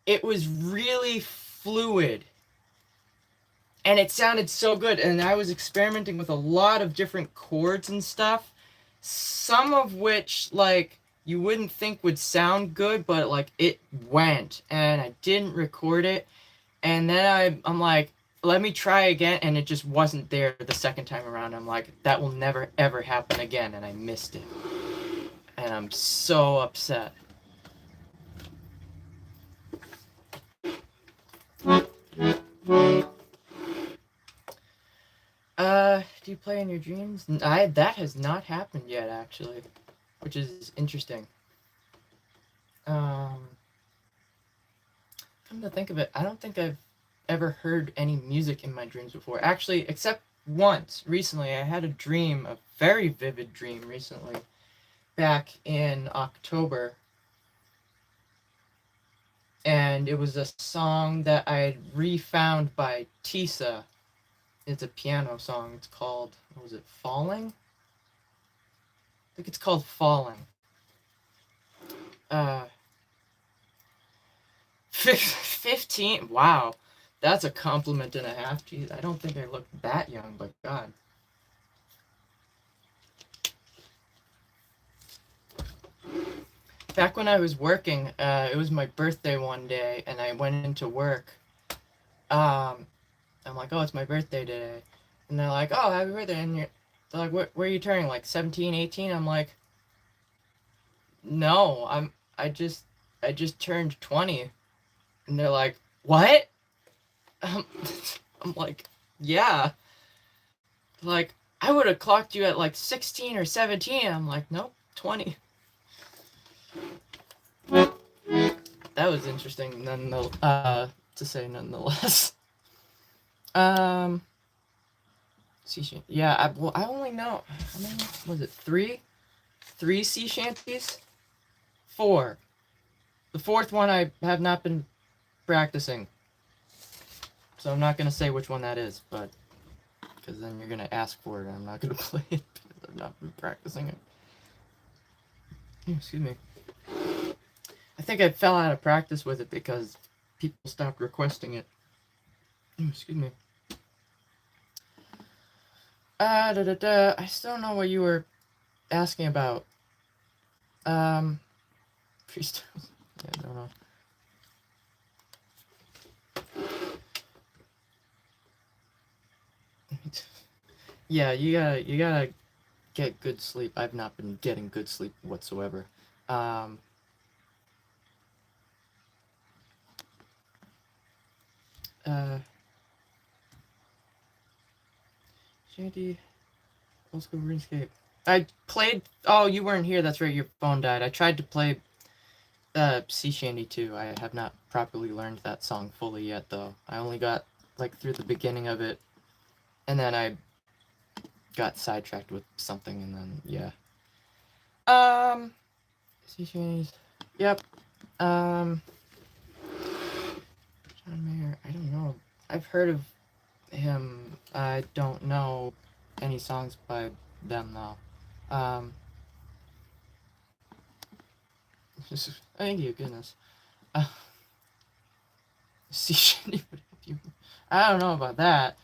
it was really fluid and it sounded so good. And I was experimenting with a lot of different chords and stuff, some of which like you wouldn't think would sound good, but like it went, and I didn't record it. And then I'm like, let me try again, and it just wasn't there the second time around. I'm like, that will never ever happen again, and I missed it. And I'm so upset. Do you play in your dreams? I that has not happened yet, actually, which is interesting. Um, Come to think of it, I don't think I've ever heard any music in my dreams before. Actually, except once recently, I had a dream, a very vivid dream recently, back in October, and it was a song that I had refound by Tisa. It's a piano song. It's called, what was it, Falling? I think it's called Falling. Uh, 15? Wow. That's a compliment and a half. Jeez, I don't think I look that young, but God. Back when I was working, it was my birthday one day, and I went into work. Um, I'm like, oh, it's my birthday today. And they're like, oh, happy birthday. And they're like, where are you turning? Like 17, 18? I'm like, no, I just turned 20. And they're like, what? Um, I'm like, yeah. They're like, I would have clocked you at like 16 or 17. I'm like, nope, 20. That was interesting, to say nonetheless. Sea shanty. Yeah, I only know, how many was it? Three sea shanties. Four. The fourth one I have not been practicing, so I'm not gonna say which one that is, but because then you're gonna ask for it, and I'm not gonna play it because I've not been practicing it. Excuse me. I think I fell out of practice with it because people stopped requesting it. Excuse me. I still don't know what you were asking about. Priest. Yeah, I don't know. Yeah, you gotta get good sleep. I've not been getting good sleep whatsoever. Um, uh, Shanty, old school RuneScape. I played. Oh, you weren't here. That's right. Your phone died. I tried to play Sea Shanty too. I have not properly learned that song fully yet, though. I only got like through the beginning of it, and then I got sidetracked with something, and then yeah. Sea Shanties. Yep. John Mayer. I don't know. I've heard of him. I don't know any songs by them though. Thank you, goodness. Sea Shanty would help you. I don't know about that.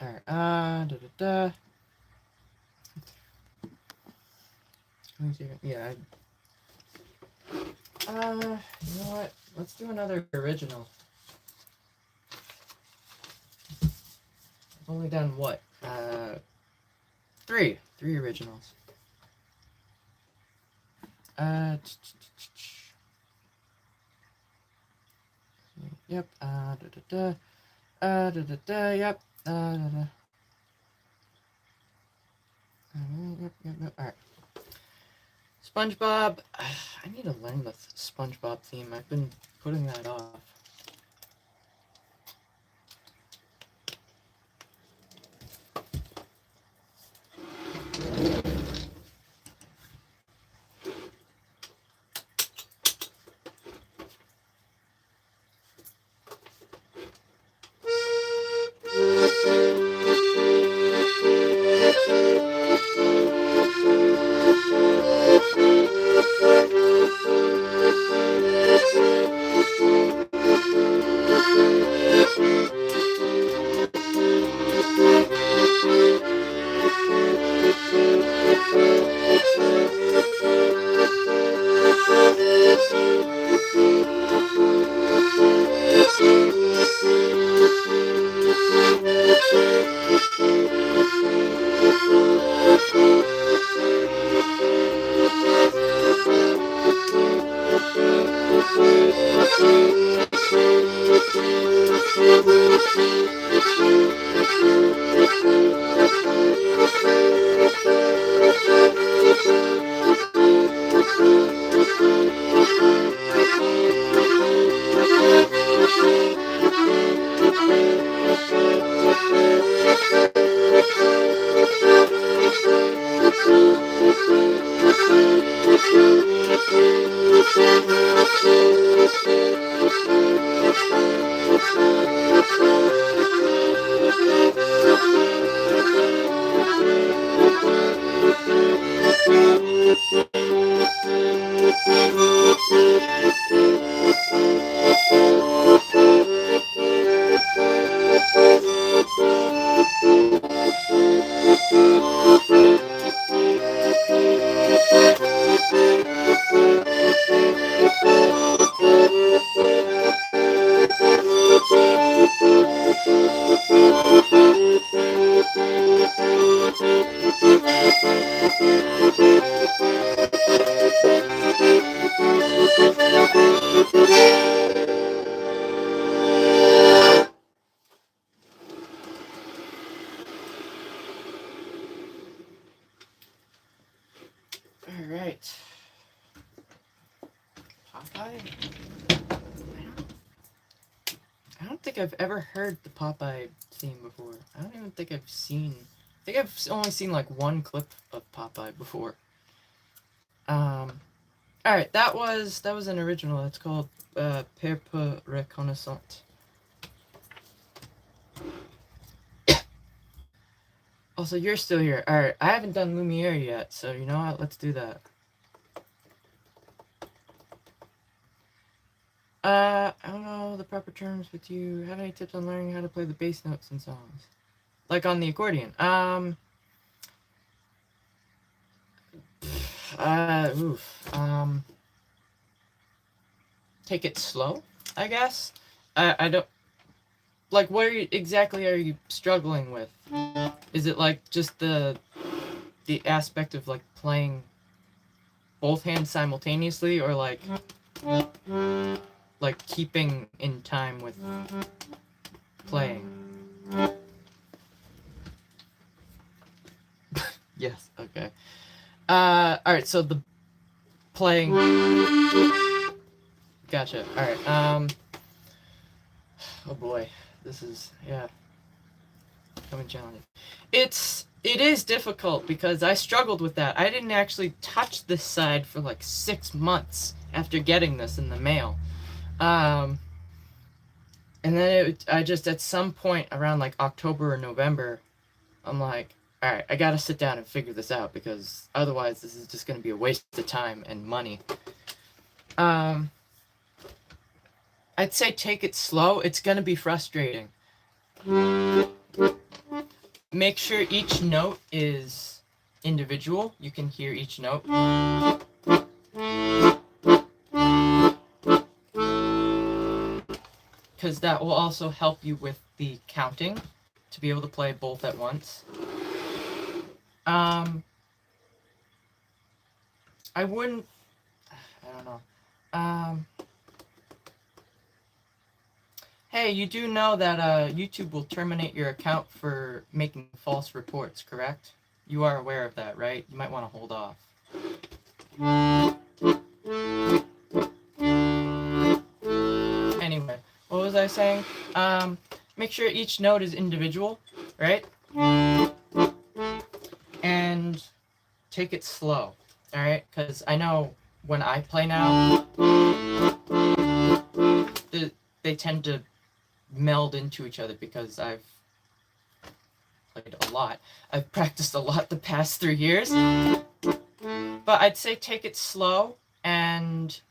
Alright, Yeah, you know what? Let's do another original. I've only done what? Three originals. Yep. Yep. Yep. Yep. All right. SpongeBob. I need to learn the SpongeBob theme. I've been putting that off. Alright. Popeye? I don't think I've ever heard the Popeye theme before. I don't even think I've seen... I think I've only seen like one clip of Popeye before. Alright, that was an original. It's called Père peu reconnaissant. Also, you're still here. Alright, I haven't done Lumiere yet, so you know what? Let's do that. I don't know the proper terms, but do you have any tips on learning how to play the bass notes in songs? Like on the accordion. Take it slow, I guess. I don't... Like, what exactly are you struggling with? Is it like just the aspect of like playing both hands simultaneously, or like keeping in time with playing? Yes, okay. Alright, so the playing... Gotcha. Alright, oh boy. This is, yeah, becoming challenging. It is difficult because I struggled with that. I didn't actually touch this side for like 6 months after getting this in the mail. And then I just, at some point around like October or November, I'm like, alright, I gotta sit down and figure this out, because otherwise this is just gonna be a waste of time and money. I'd say take it slow. It's gonna be frustrating. Make sure each note is individual. You can hear each note. Because that will also help you with the counting, to be able to play both at once. I wouldn't... I don't know. Hey, you do know that YouTube will terminate your account for making false reports, correct? You are aware of that, right? You might want to hold off. Anyway, what was I saying? Make sure each note is individual, right? And take it slow, alright? Because I know when I play now, they tend to meld into each other because I've played a lot. I've practiced a lot the past 3 years. But I'd say take it slow and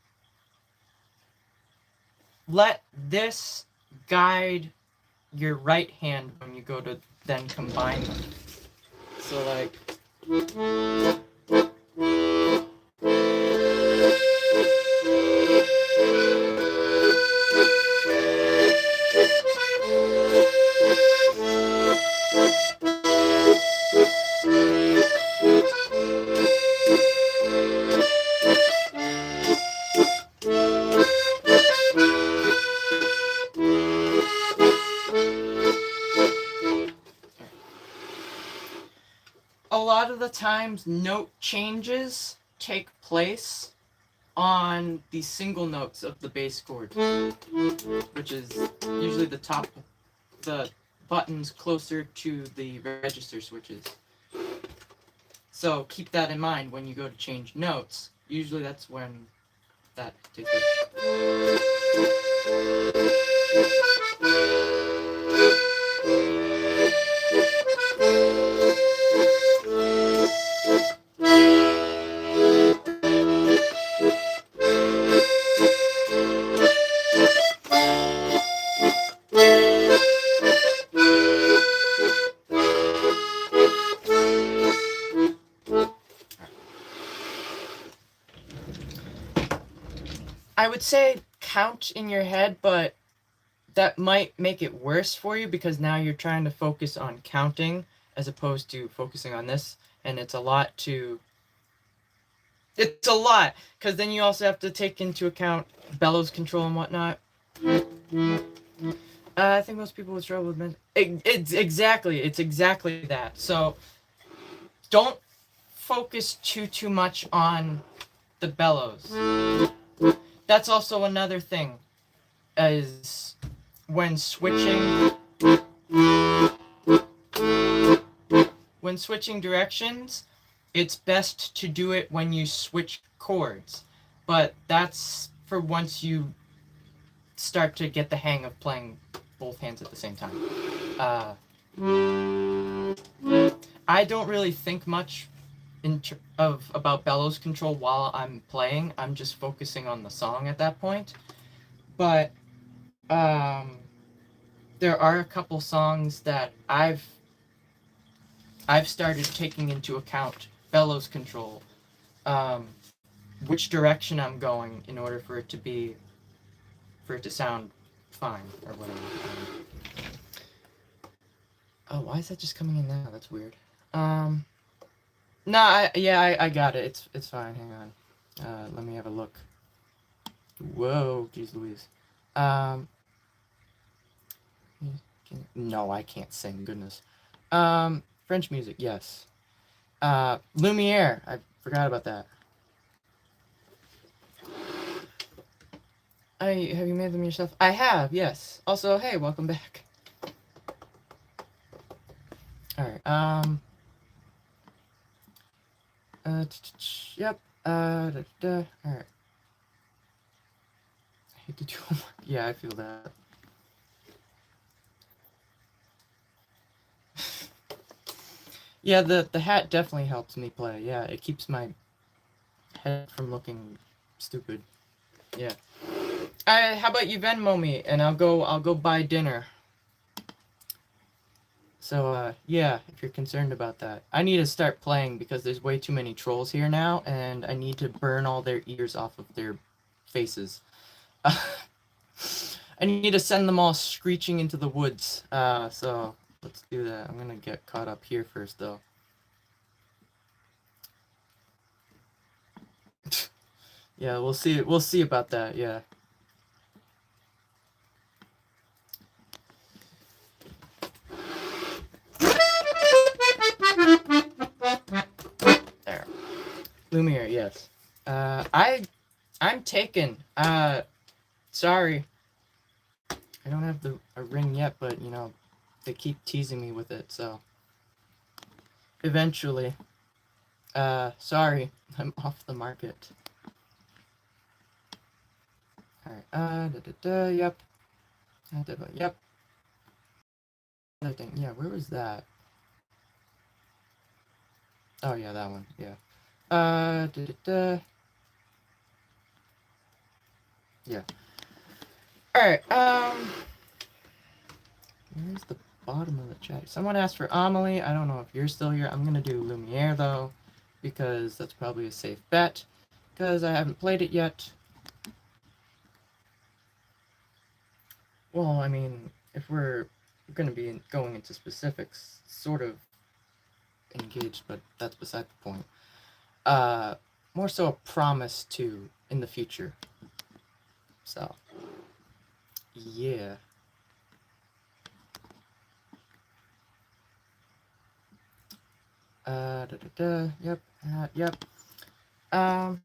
let this guide your right hand when you go to then combine them. So like... A lot of the times, note changes take place on the single notes of the bass chord, which is usually the top, the buttons closer to the register switches. So keep that in mind when you go to change notes. Usually that's when that takes place. I would say count in your head, but that might make it worse for you because now you're trying to focus on counting as opposed to focusing on this, and it's a lot to It's a lot, because then you also have to take into account bellows control and whatnot. I think most people would struggle with it's exactly that. So don't focus too much on the bellows. That's also another thing, is when switching directions, it's best to do it when you switch chords. But that's for once you start to get the hang of playing both hands at the same time. I don't really think much about bellows control while I'm playing. I'm just focusing on the song at that point. But there are a couple songs that I've started taking into account bellows control, which direction I'm going in order for it to sound fine or whatever. Oh, why is that just coming in now? That's weird. No, I got it. It's fine. Hang on. Let me have a look. Whoa, jeez Louise. No, I can't sing. Goodness. French music, yes. Lumiere. I forgot about that. Have you made them yourself? I have, yes. Also, hey, welcome back. Alright, yep, alright. I hate to do homework. Yeah, I feel that. Yeah, the hat definitely helps me play. Yeah, it keeps my head from looking stupid. Yeah. How about you Venmo me and I'll go buy dinner. So yeah, if you're concerned about that. I need to start playing because there's way too many trolls here now and I need to burn all their ears off of their faces. I need to send them all screeching into the woods. So let's do that. I'm gonna get caught up here first though. Yeah, we'll see about that, yeah. There. Lumiere, yes. I'm taken. Sorry. I don't have a ring yet, but you know, they keep teasing me with it, so eventually. Sorry. I'm off the market. Alright, yep. Yep. Other thing, yeah, where was that? Oh yeah, that one, yeah. Yeah. Alright, where's the bottom of the chat? Someone asked for Amelie. I don't know if you're still here. I'm gonna do Lumiere though, because that's probably a safe bet, because I haven't played it yet. Well, I mean, if we're gonna be going into specifics, sort of engaged, but that's beside the point. More so a promise to in the future. So, yeah. Yep, yep. Do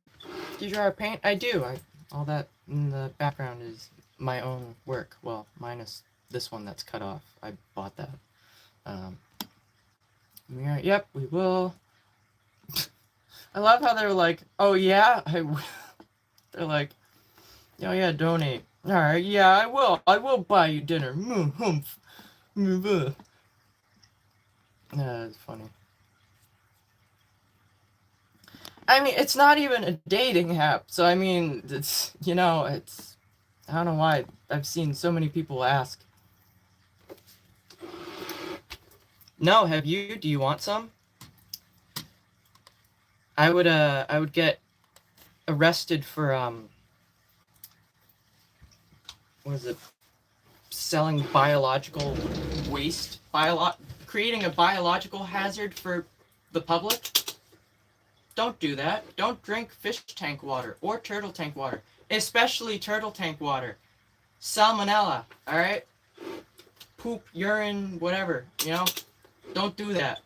you draw or paint? I do. All that in the background is my own work. Well, minus this one that's cut off. I bought that. Yep, we will. I love how they're like, oh yeah? They're like, oh yeah, donate. Alright, yeah, I will. I will buy you dinner. It's funny. I mean, it's not even a dating app, so I mean, it's, you know, it's, I don't know why I've seen so many people ask. No, have you? Do you want some? I would get arrested for, what is it? Selling biological waste? Creating a biological hazard for the public? don't do that. Don't drink fish tank water or turtle tank water, especially turtle tank water. Salmonella, all right? Poop, urine, whatever, you know? Don't do that.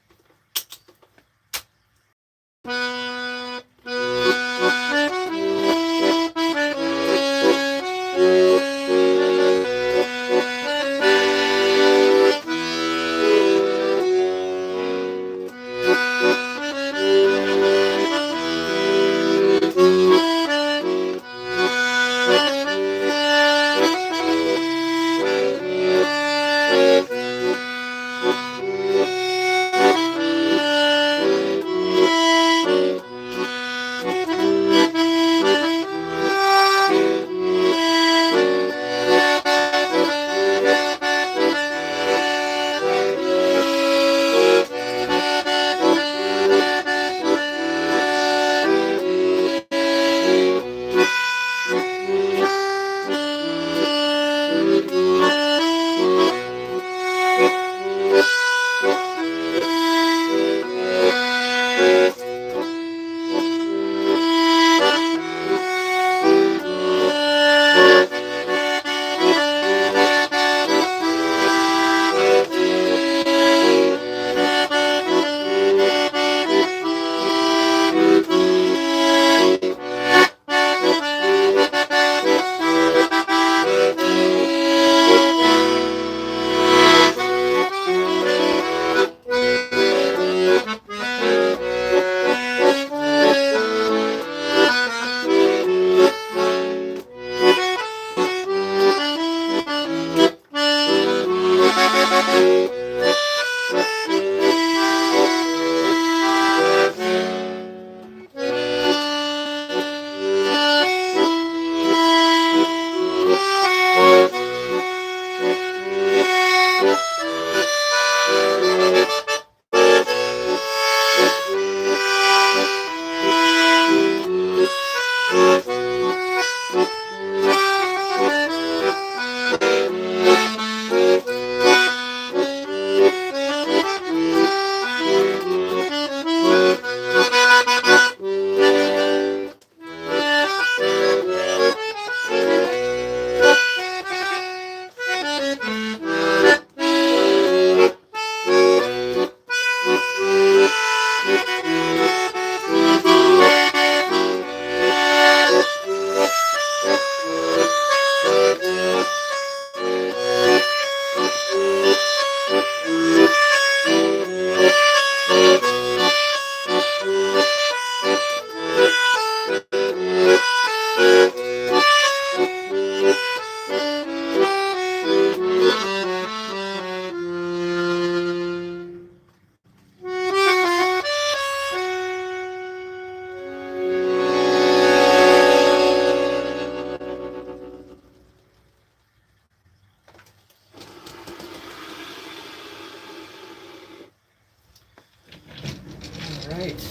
Alright.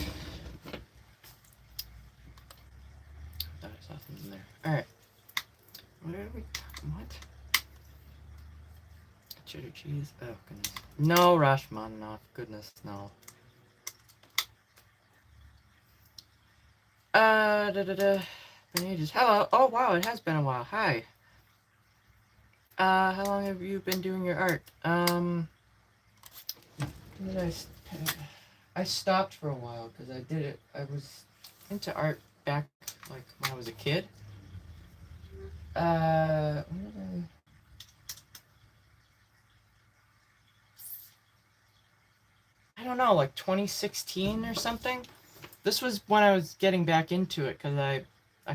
Thought I saw something there. Alright. What are we talking? What? Cheddar cheese? Oh, goodness. No, Rashmanoff. Goodness, no. Been ages. Hello. Oh, wow, it has been a while. Hi. How long have you been doing your art? When did I stopped for a while because I did it. I was into art back like when I was a kid. When did I don't know, like 2016 or something. This was when I was getting back into it because I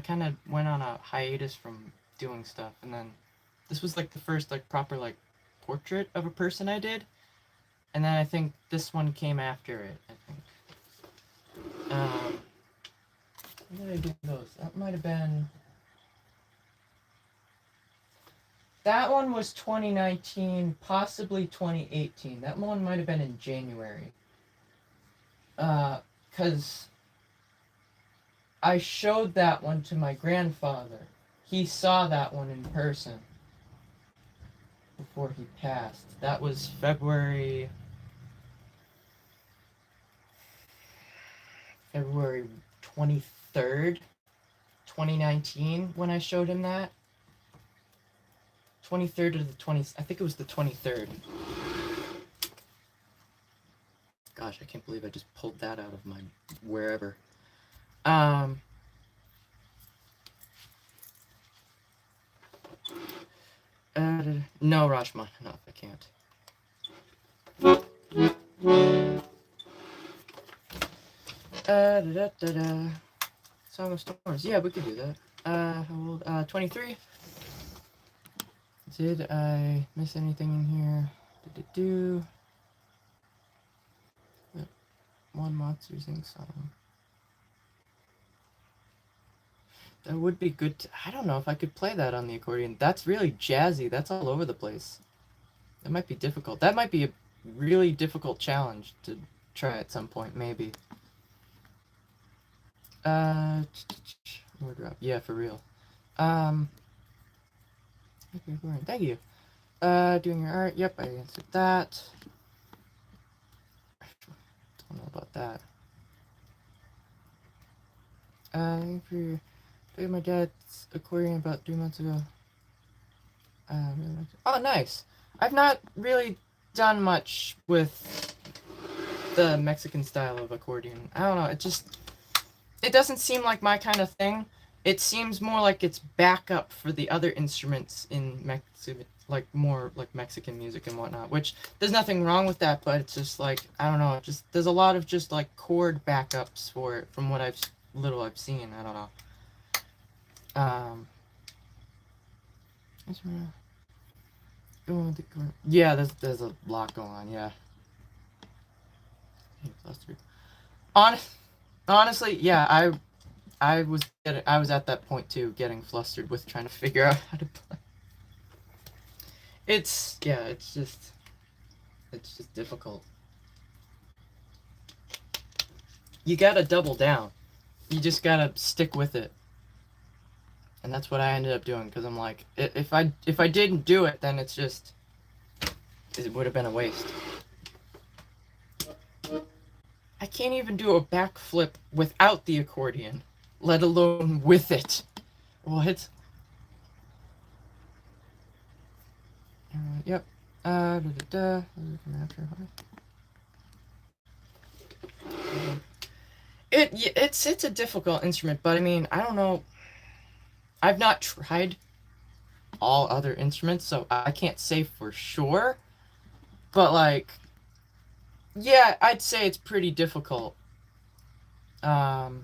kind of went on a hiatus from doing stuff, and then this was like the first like proper like portrait of a person I did, and then I think this one came after it. I think. When did I do those? That might have been. That one was 2019, possibly 2018. That one might have been in January. Because I showed that one to my grandfather. He saw that one in person before he passed. That was February 23rd, 2019 when I showed him that. 23rd or the 20th. I think it was the 23rd. Gosh, I can't believe I just pulled that out of my wherever. No, Rashma. No, I can't. Song of Storms. Yeah, we could do that. How old? 23. Did I miss anything in here? One Monster Sing song. That would be good. I don't know if I could play that on the accordion. That's really jazzy. That's all over the place. That might be difficult. That might be a really difficult challenge to try at some point, maybe. Word drop. Yeah, for real. Thank you. Doing your art. Yep, I answered that. Don't know about that. For my dad's accordion about 3 months ago. Oh, nice. I've not really done much with the Mexican style of accordion. I don't know. It doesn't seem like my kind of thing. It seems more like it's backup for the other instruments in like more like Mexican music and whatnot, which there's nothing wrong with that, but it's just like, I don't know, just there's a lot of just like chord backups for it from what I've seen. I don't know. Yeah, there's a lot going on. Yeah. Honestly, yeah, I was at that point too, getting flustered with trying to figure out how to play. It's just difficult. You gotta double down. You just gotta stick with it. And that's what I ended up doing, because I'm like, if I didn't do it, then it would have been a waste. I can't even do a backflip without the accordion, let alone with it. What? Yep. It's a difficult instrument, but I mean, I don't know. I've not tried all other instruments, so I can't say for sure. But like, yeah, I'd say it's pretty difficult. No,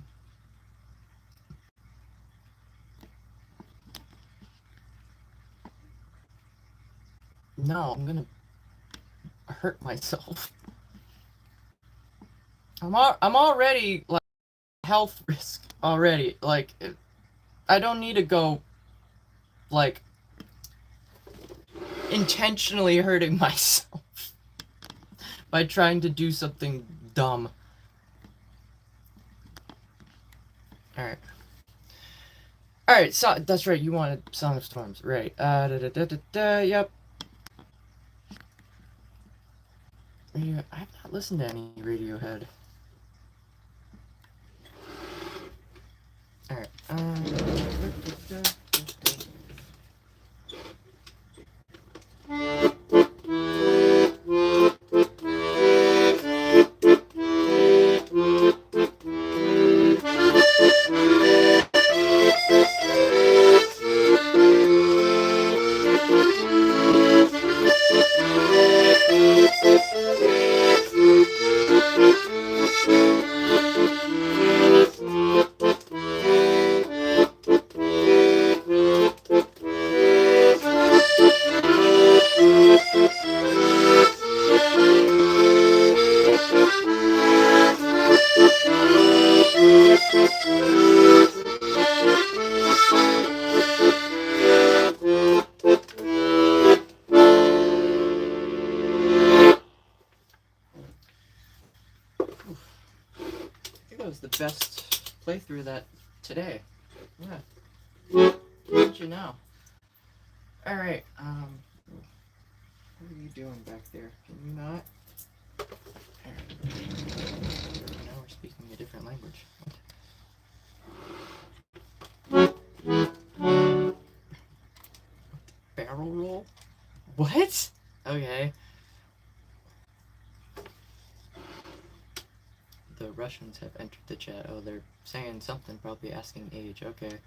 I'm gonna hurt myself. I'm already like health risk already. Like, I don't need to go like intentionally hurting myself by trying to do something dumb. Alright, so that's right, you wanted Song of Storms, right. Yep. I've not listened to any Radiohead. Alright, the best playthrough of that today. Yeah. What you know? Alright, what are you doing back there? Can you not? Alright. Now we're speaking a different language. Barrel roll? What? Okay. The Russians have entered the chat. Oh, they're saying something, probably asking age. Okay.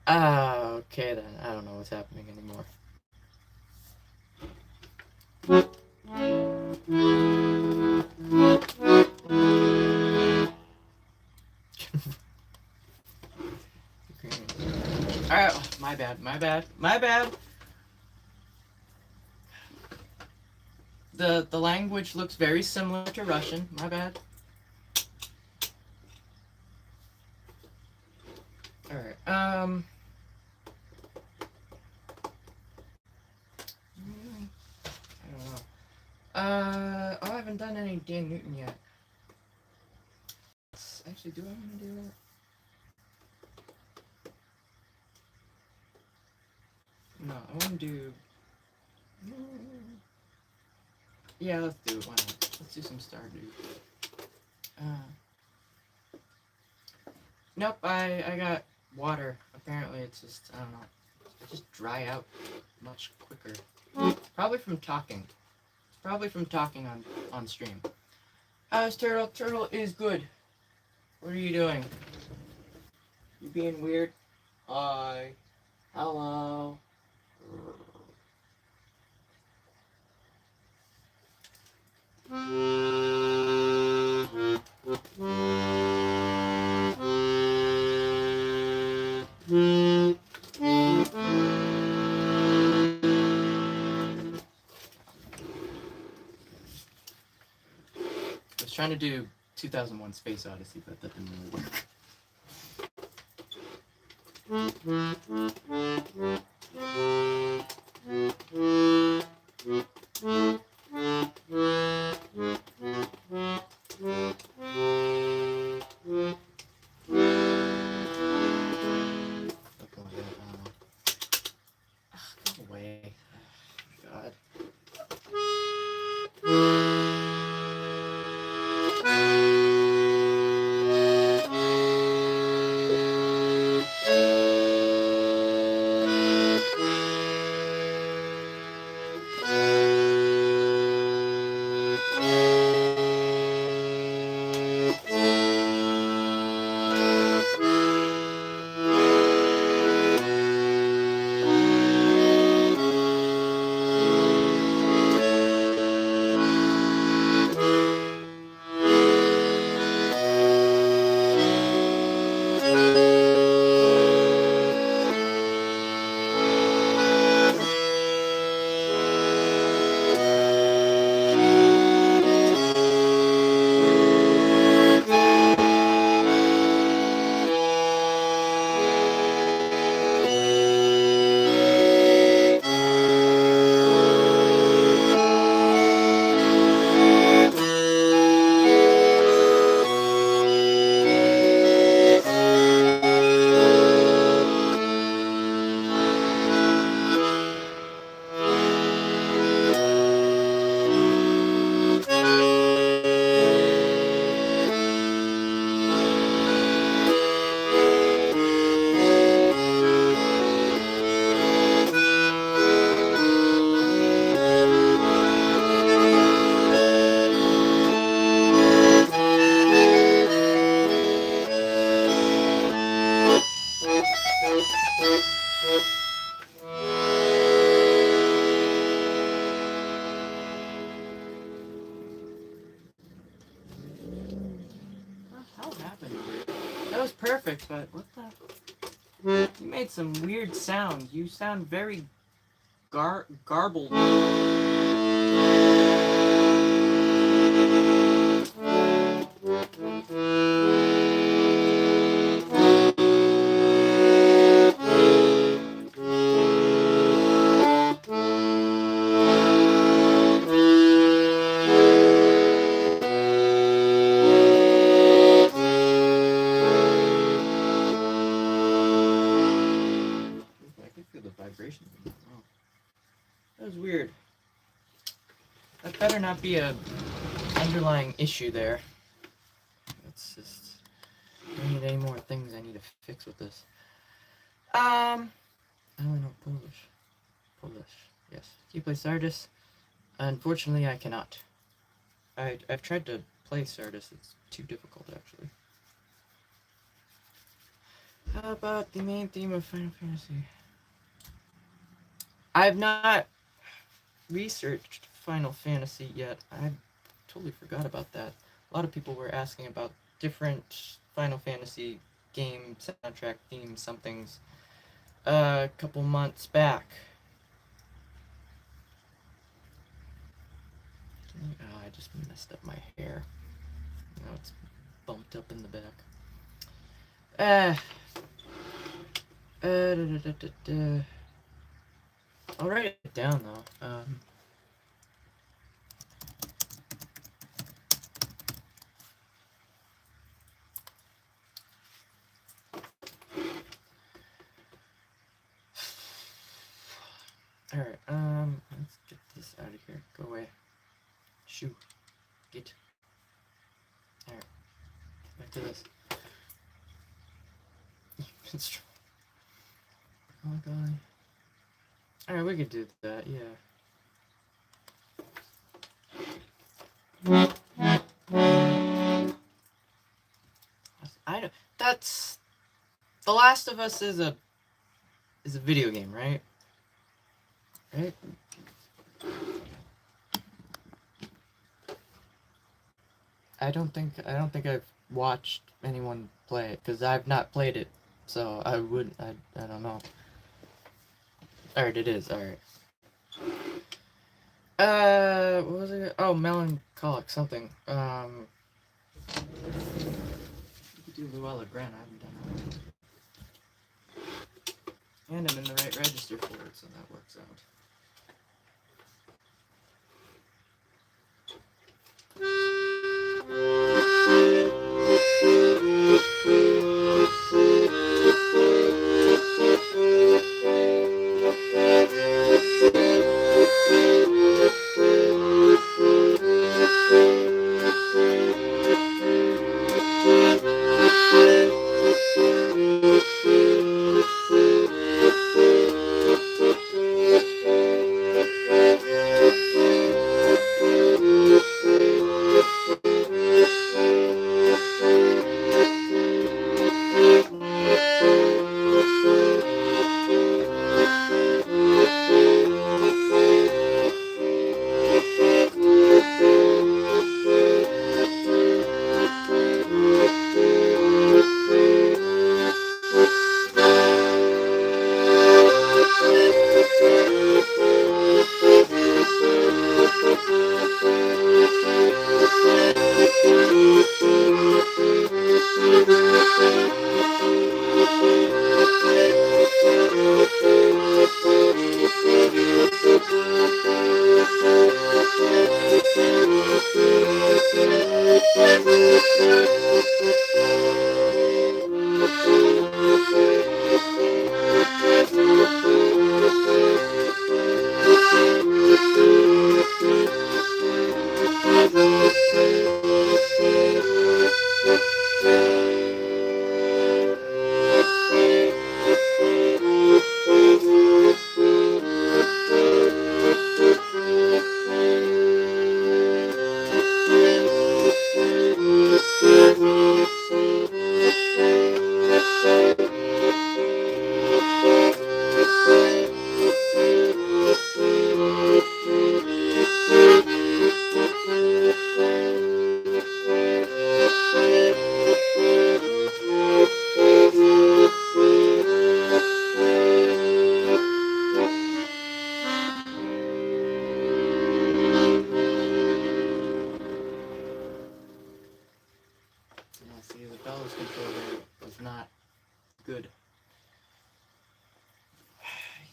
Ah, okay then. I don't know what's happening anymore. Alright, my bad. The language looks very similar to Russian. My bad. Alright, I don't know. I haven't done any Dan Newton yet. Actually, do I want to do that? No, I want to do... Yeah, let's do it. Why not? Let's do some Stardew. Nope, I got water. Apparently, it's just, I don't know. It just dry out much quicker. Probably from talking. Probably from talking on stream. How's Turtle? Turtle is good. What are you doing? You being weird? Hi. Hello. I was trying to do 2001 Space Odyssey, but that didn't really work. Go away. God. What happened? That was perfect, but what the? You made some weird sounds. You sound very garbled. Oh, that was weird. That better not be a underlying issue there. need any more things I need to fix with this. I only know Polish. Yes. Can you play Sardis? Unfortunately, I cannot. I've tried to play Sardis. It's too difficult, actually. How about the main theme of Final Fantasy? I've not researched Final Fantasy yet. I totally forgot about that. A lot of people were asking about different Final Fantasy game soundtrack themes, somethings, a couple months back. Oh, I just messed up my hair. Now it's bumped up in the back. I'll write it down though. Alright, let's get this out of here. Go away. Shoo. Get. Alright. Back to this. It's true. Oh my god. Alright, we could do that, yeah. That's The Last of Us is a video game, right? Right? I don't think I've watched anyone play it because I've not played it, so I don't know. Alright, it is, alright. What was it? Oh, Melancholic something. You could do Luella Grant, I haven't done that. And I'm in the right register for it, so that works out.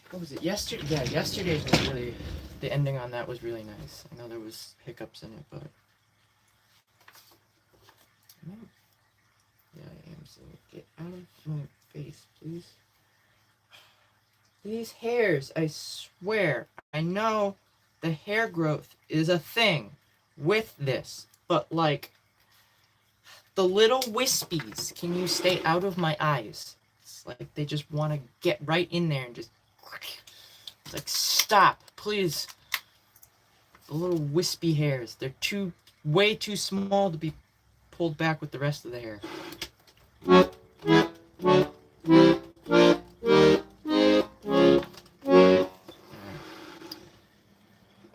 What was it? Yesterday? Yeah, yesterday's was really... The ending on that was really nice. I know there was hiccups in it, but... Yeah, I am seeing it. Get out of my face, please. These hairs, I swear. I know the hair growth is a thing with this, but like... The little wispies, can you stay out of my eyes? It's like they just want to get right in there and just... It's like, stop, please. The little wispy hairs, they're way too small to be pulled back with the rest of the hair.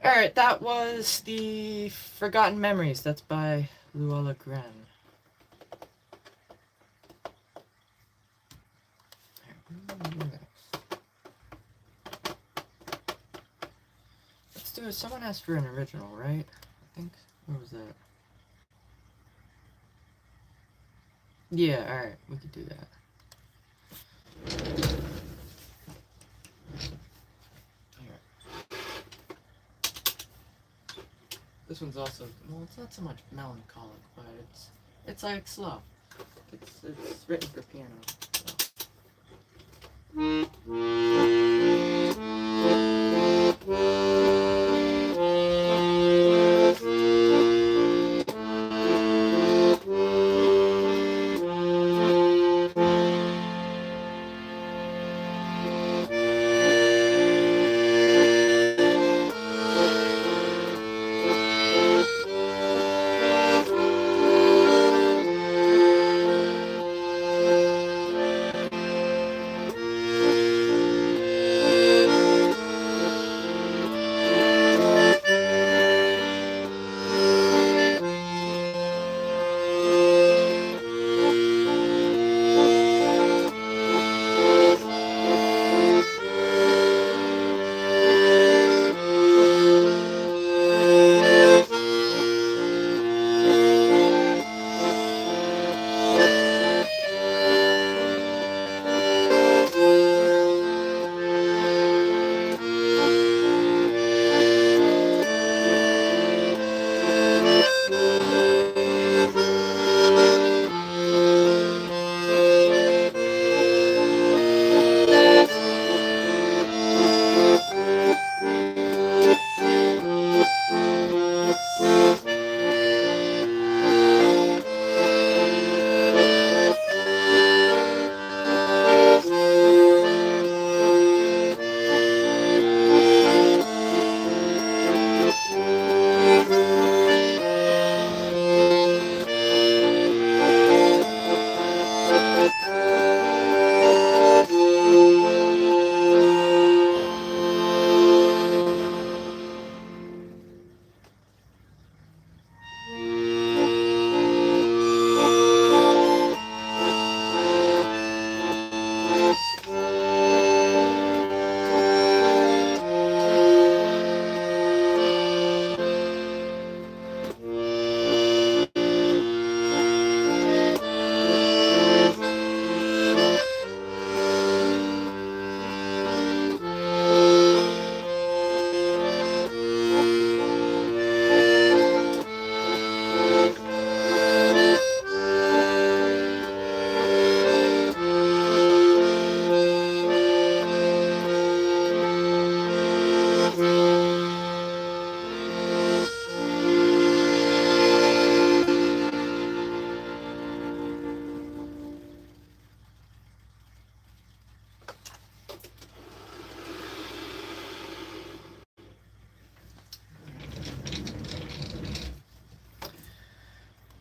Alright, that was the Forgotten Memories. That's by Luella Gren. Let's do it. Someone asked for an original, right? I think. What was that? Yeah, alright. We could do that. This one's also, well, it's not so much melancholic, but it's like slow. It's written for piano.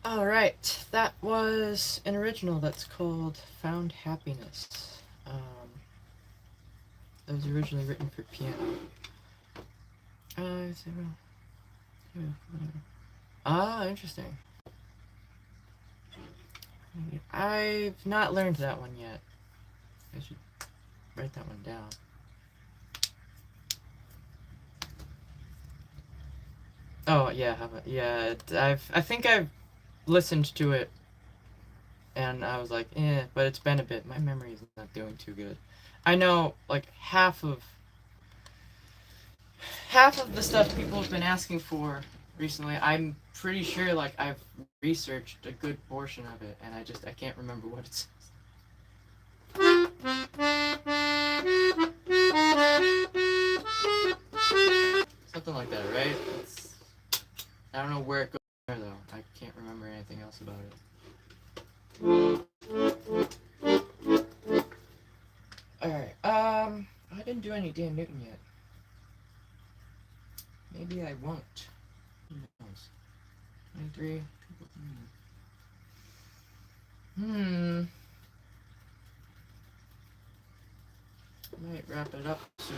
Alright, that was an original that's called Found Happiness. That was originally written for piano. Interesting. I've not learned that one yet. I should write that one down. Oh yeah, I think I've listened to it, and I was like, but it's been a bit. My memory is not doing too good. I know like half of the stuff people have been asking for recently. I'm pretty sure like I've researched a good portion of it, and I can't remember what it says. Something like that, right? I don't know where it goes there though. I can't remember anything else about it. I didn't do any Dan Newton yet. Maybe I won't. Who knows? 23. I might wrap it up soon.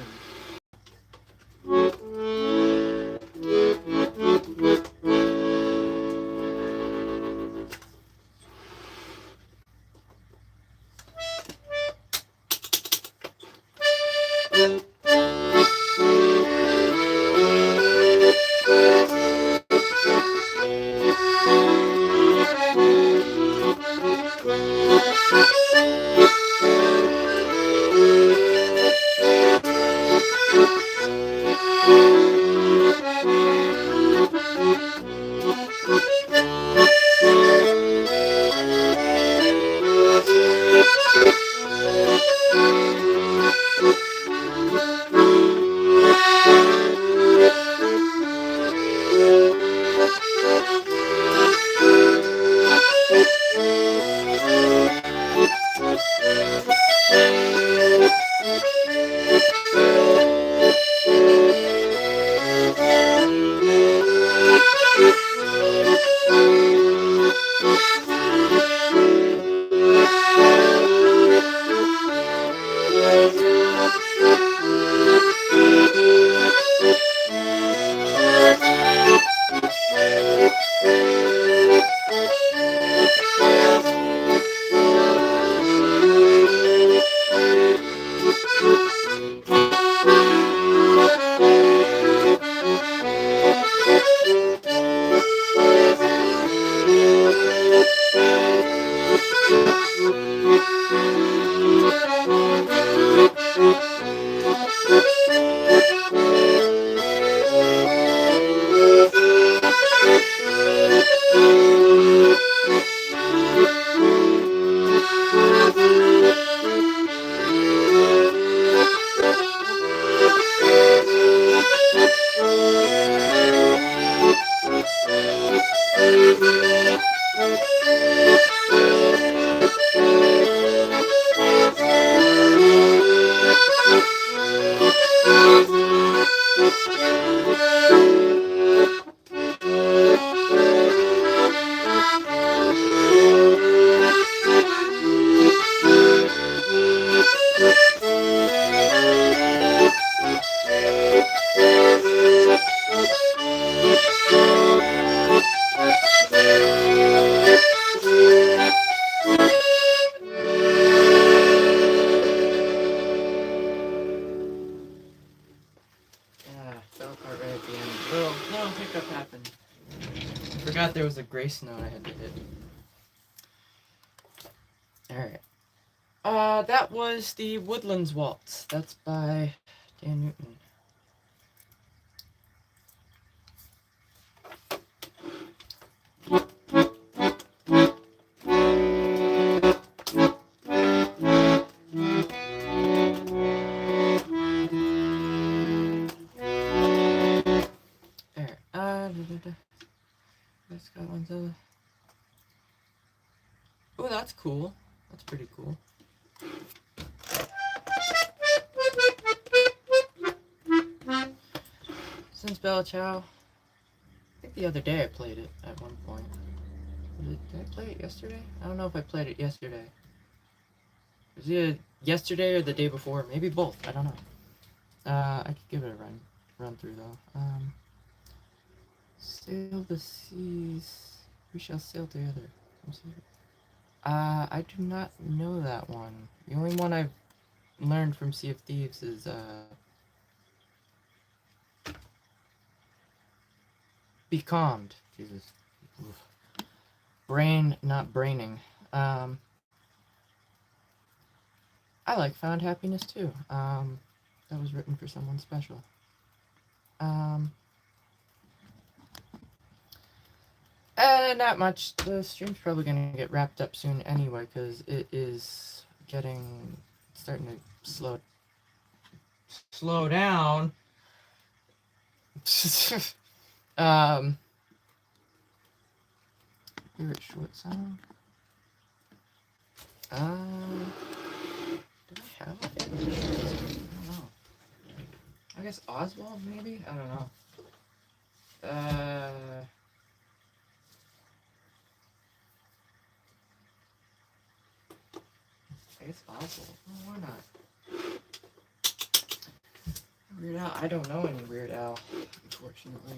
There was a grace note I had to hit. Alright. That was the Woodlands Waltz. That's by Dan Newton. Oh, that's cool. That's pretty cool. Since Bella Ciao. I think the other day I played it at one point. Did I play it yesterday? I don't know if I played it yesterday. Was it yesterday or the day before? Maybe both. I don't know. I could give it a run through though. Sail the seas. We shall sail together. I do not know that one. The only one I've learned from Sea of Thieves is Be Calmed. Jesus. Oof. Brain, not braining. I like Found Happiness too. That was written for someone special. Not much. The stream's probably gonna get wrapped up soon anyway, because it is starting to slow down. Favorite short song? Did I have a favorite short song? guess Oswald, maybe? I don't know. Uh... I guess Oswald. Oh, why not? Weird Al. I don't know any Weird Al, unfortunately.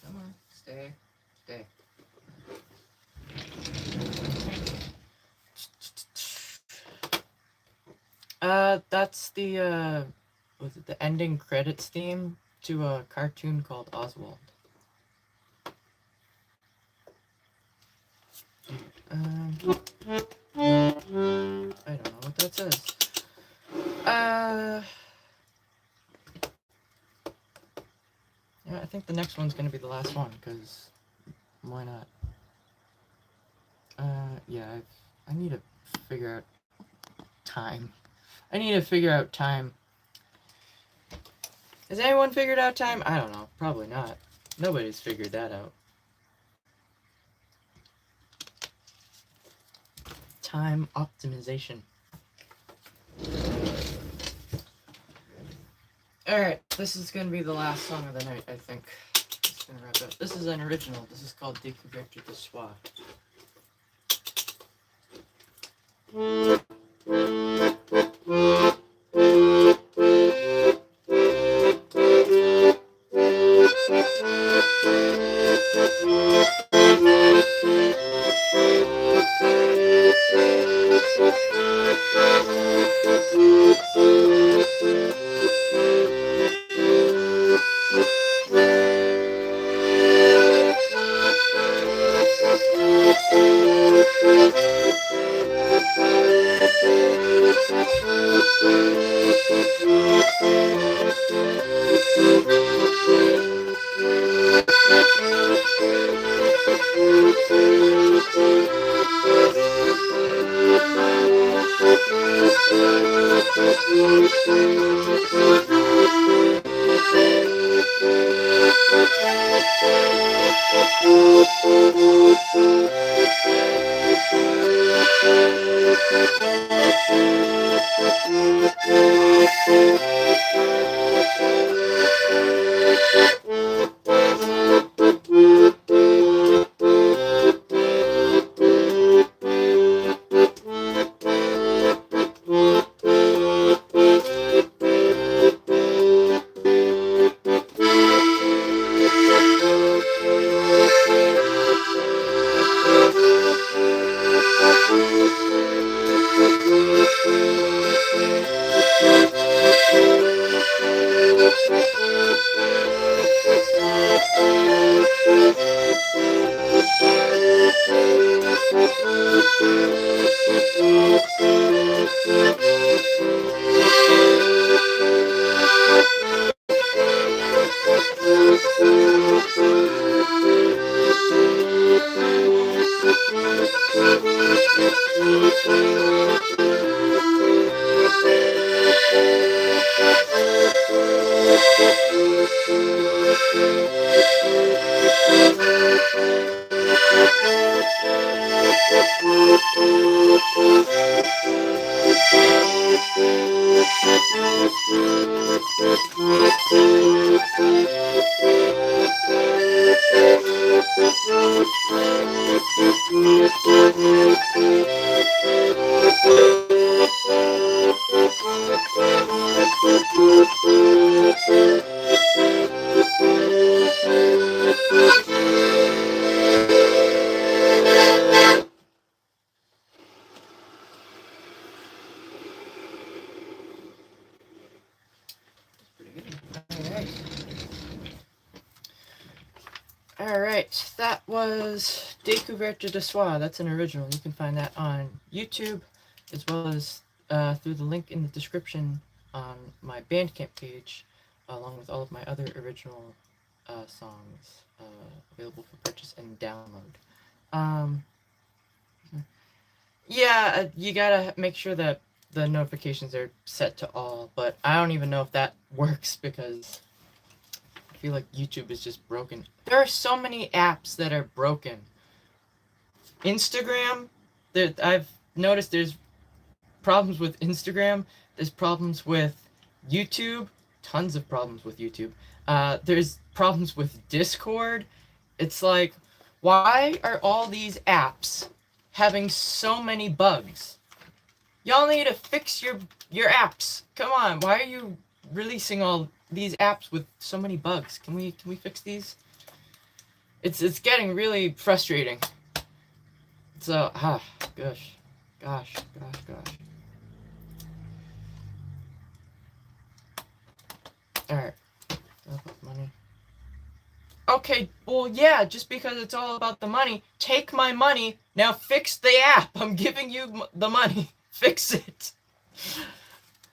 Come on, stay. That's the, was it the ending credits theme to a cartoon called Oswald. I don't know what that says. Yeah, I think the next one's gonna be the last one, because why not? Yeah, I need to figure out time. I need to figure out time. Has anyone figured out time? I don't know. Probably not. Nobody's figured that out. Time optimization. Alright, this is gonna be the last song of the night, I think. It's gonna wrap up. This is an original. This is called Découverte de Soi. Alright, that was Découverte de Soi. That's an original. You can find that on YouTube, as well as through the link in the description on my Bandcamp page, along with all of my other original songs available for purchase and download. Yeah, you gotta make sure that the notifications are set to all, but I don't even know if that works because I feel like YouTube is just broken. There are so many apps that are broken. Instagram, I've noticed there's problems with Instagram. There's problems with YouTube. Tons of problems with YouTube. There's problems with Discord. It's like, why are all these apps having so many bugs? Y'all need to fix your apps. Come on, why are you releasing all these apps with so many bugs? Can we fix these? It's getting really frustrating. So gosh. Alright. Money. Okay, well, yeah, just because it's all about the money, take my money, now fix the app. I'm giving you the money. Fix it.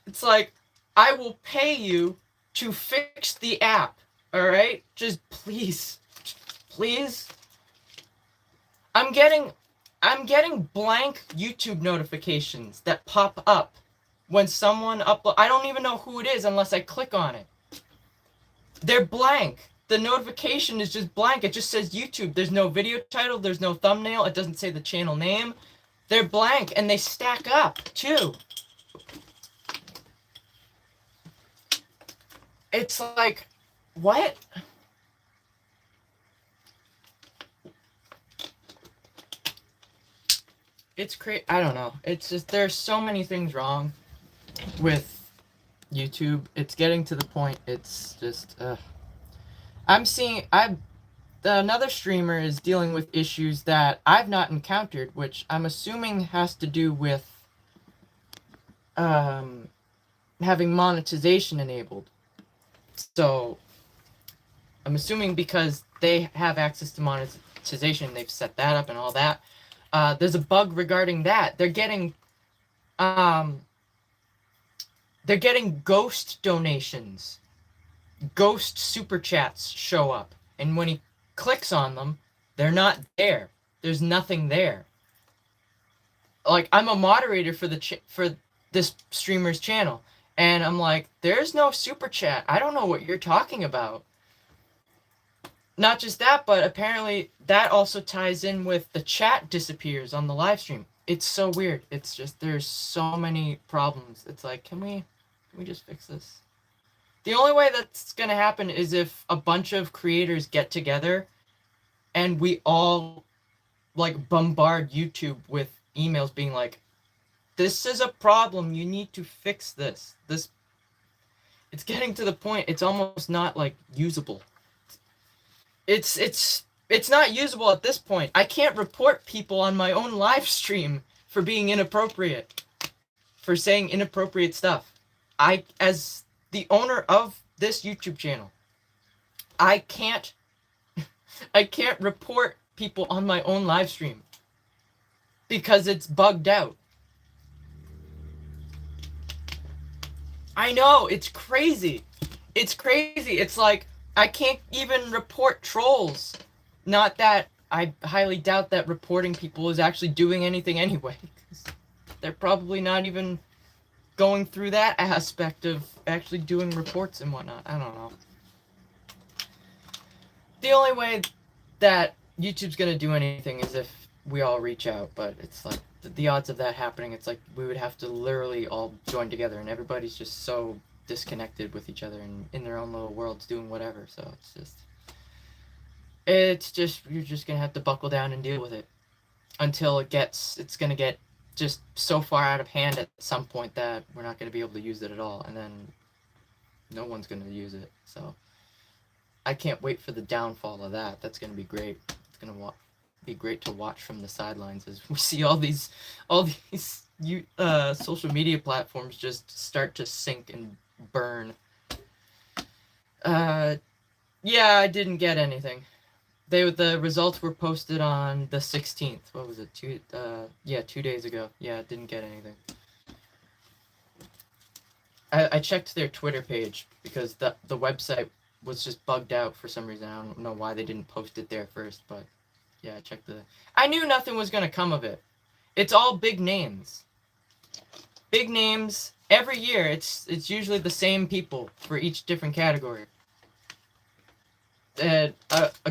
It's like, I will pay you to fix the app, alright? Just please. Please. I'm getting blank YouTube notifications that pop up when someone uploads. I don't even know who it is unless I click on it. They're blank. The notification is just blank. It just says YouTube. There's no video title. There's no thumbnail. It doesn't say the channel name. They're blank, and they stack up, too. It's like, what? It's crazy. I don't know. It's just, there's so many things wrong with YouTube. It's getting to the point, it's just, another streamer is dealing with issues that I've not encountered, which I'm assuming has to do with having monetization enabled. So I'm assuming because they have access to monetization, they've set that up and all that. There's a bug regarding that. They're getting ghost donations. Ghost super chats show up, and when he clicks on them, they're not there. There's nothing there. Like, I'm a moderator for for this streamer's channel, and I'm like, there's no super chat. I don't know what you're talking about. Not just that, but apparently that also ties in with the chat disappears on the live stream. It's so weird. It's just, there's so many problems. It's like, can we just fix this? The only way that's going to happen is if a bunch of creators get together and we all, like, bombard YouTube with emails being like, this is a problem, you need to fix this. It's getting to the point, it's almost not, like, usable. It's not usable at this point. I can't report people on my own live stream for being inappropriate, for saying inappropriate stuff. As the owner of this YouTube channel, I can't report people on my own live stream because it's bugged out. I know, it's crazy. It's crazy. It's like, I can't even report trolls. Not that I highly doubt that reporting people is actually doing anything anyway. They're probably not even going through that aspect of actually doing reports and whatnot. I don't know. The only way that YouTube's gonna do anything is if we all reach out, but it's like, the odds of that happening, it's like we would have to literally all join together, and everybody's just so disconnected with each other and in their own little worlds doing whatever, so it's just you're just gonna have to buckle down and deal with it until it's gonna get just so far out of hand at some point that we're not gonna be able to use it at all, and then no one's gonna use it. So I can't wait for the downfall of that. That's gonna be great. It's gonna be great to watch from the sidelines as we see all these social media platforms just start to sink and burn. Yeah, I didn't get anything. The results were posted on the 16th. What was it? 2 days ago. Yeah, didn't get anything. I checked their Twitter page because the website was just bugged out for some reason. I don't know why they didn't post it there first, but yeah, I checked the. I knew nothing was gonna come of it. It's all big names. Big names every year. It's usually the same people for each different category. A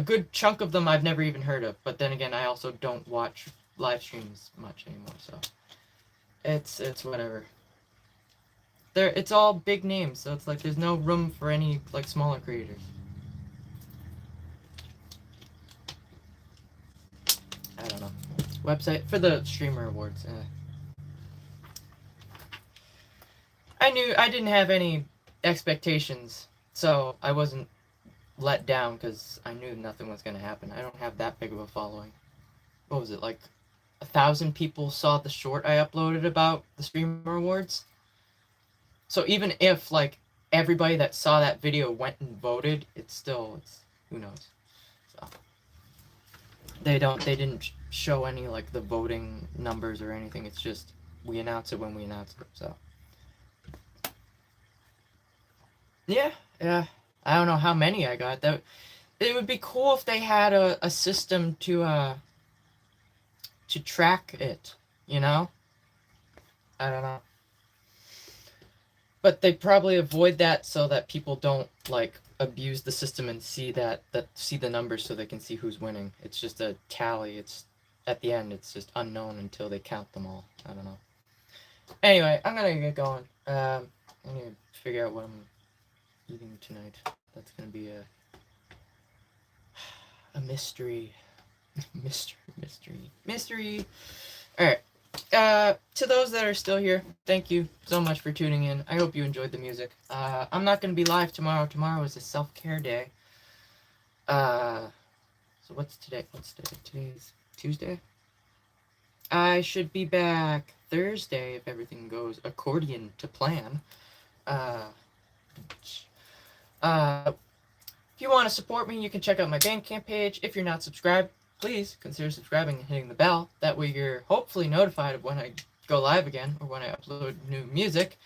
good chunk of them I've never even heard of, but then again, I also don't watch live streams much anymore, so it's whatever. It's all big names, so it's like there's no room for any like smaller creators. I don't know. Website for the streamer awards. I knew I didn't have any expectations, so I wasn't let down because I knew nothing was gonna happen. I don't have that big of a following. What was it, like 1,000 people saw the short I uploaded about the streamer awards? So even if like everybody that saw that video went and voted, it's who knows. So they didn't show any like the voting numbers or anything. It's just we announce it when we announce it. So yeah. I don't know how many I got. That it would be cool if they had a system to track it, you know? I don't know. But they probably avoid that so that people don't like abuse the system and see see the numbers so they can see who's winning. It's just a tally. It's at the end. It's just unknown until they count them all. I don't know. Anyway, I'm gonna get going. I need to figure out what I'm eating tonight. That's gonna be a mystery. mystery. All right. To those that are still here, thank you so much for tuning in. I hope you enjoyed the music. I'm not going to be live tomorrow. Tomorrow is a self-care day. So what's today? Today's Tuesday? I should be back Thursday if everything goes accordion to plan. If you want to support me, you can check out my Bandcamp page. If you're not subscribed, please consider subscribing and hitting the bell. That way you're hopefully notified of when I go live again or when I upload new music.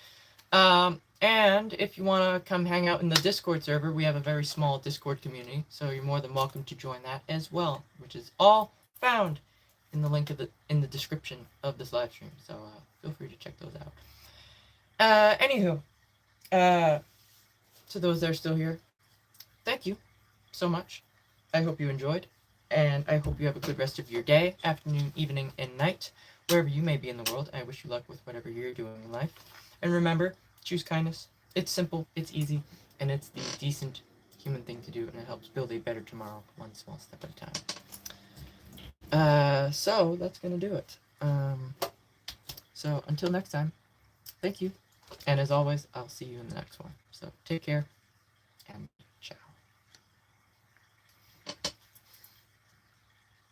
And if you want to come hang out in the Discord server, we have a very small Discord community, so you're more than welcome to join that as well, which is all found in the link in the description of this live stream. So feel free to check those out. Anywho, to those that are still here, thank you so much. I hope you enjoyed. And I hope you have a good rest of your day, afternoon, evening, and night, wherever you may be in the world. I wish you luck with whatever you're doing in life. And remember, choose kindness. It's simple, it's easy, and it's the decent human thing to do, and it helps build a better tomorrow, one small step at a time. So that's gonna do it. So until next time, thank you. And as always, I'll see you in the next one. So take care, and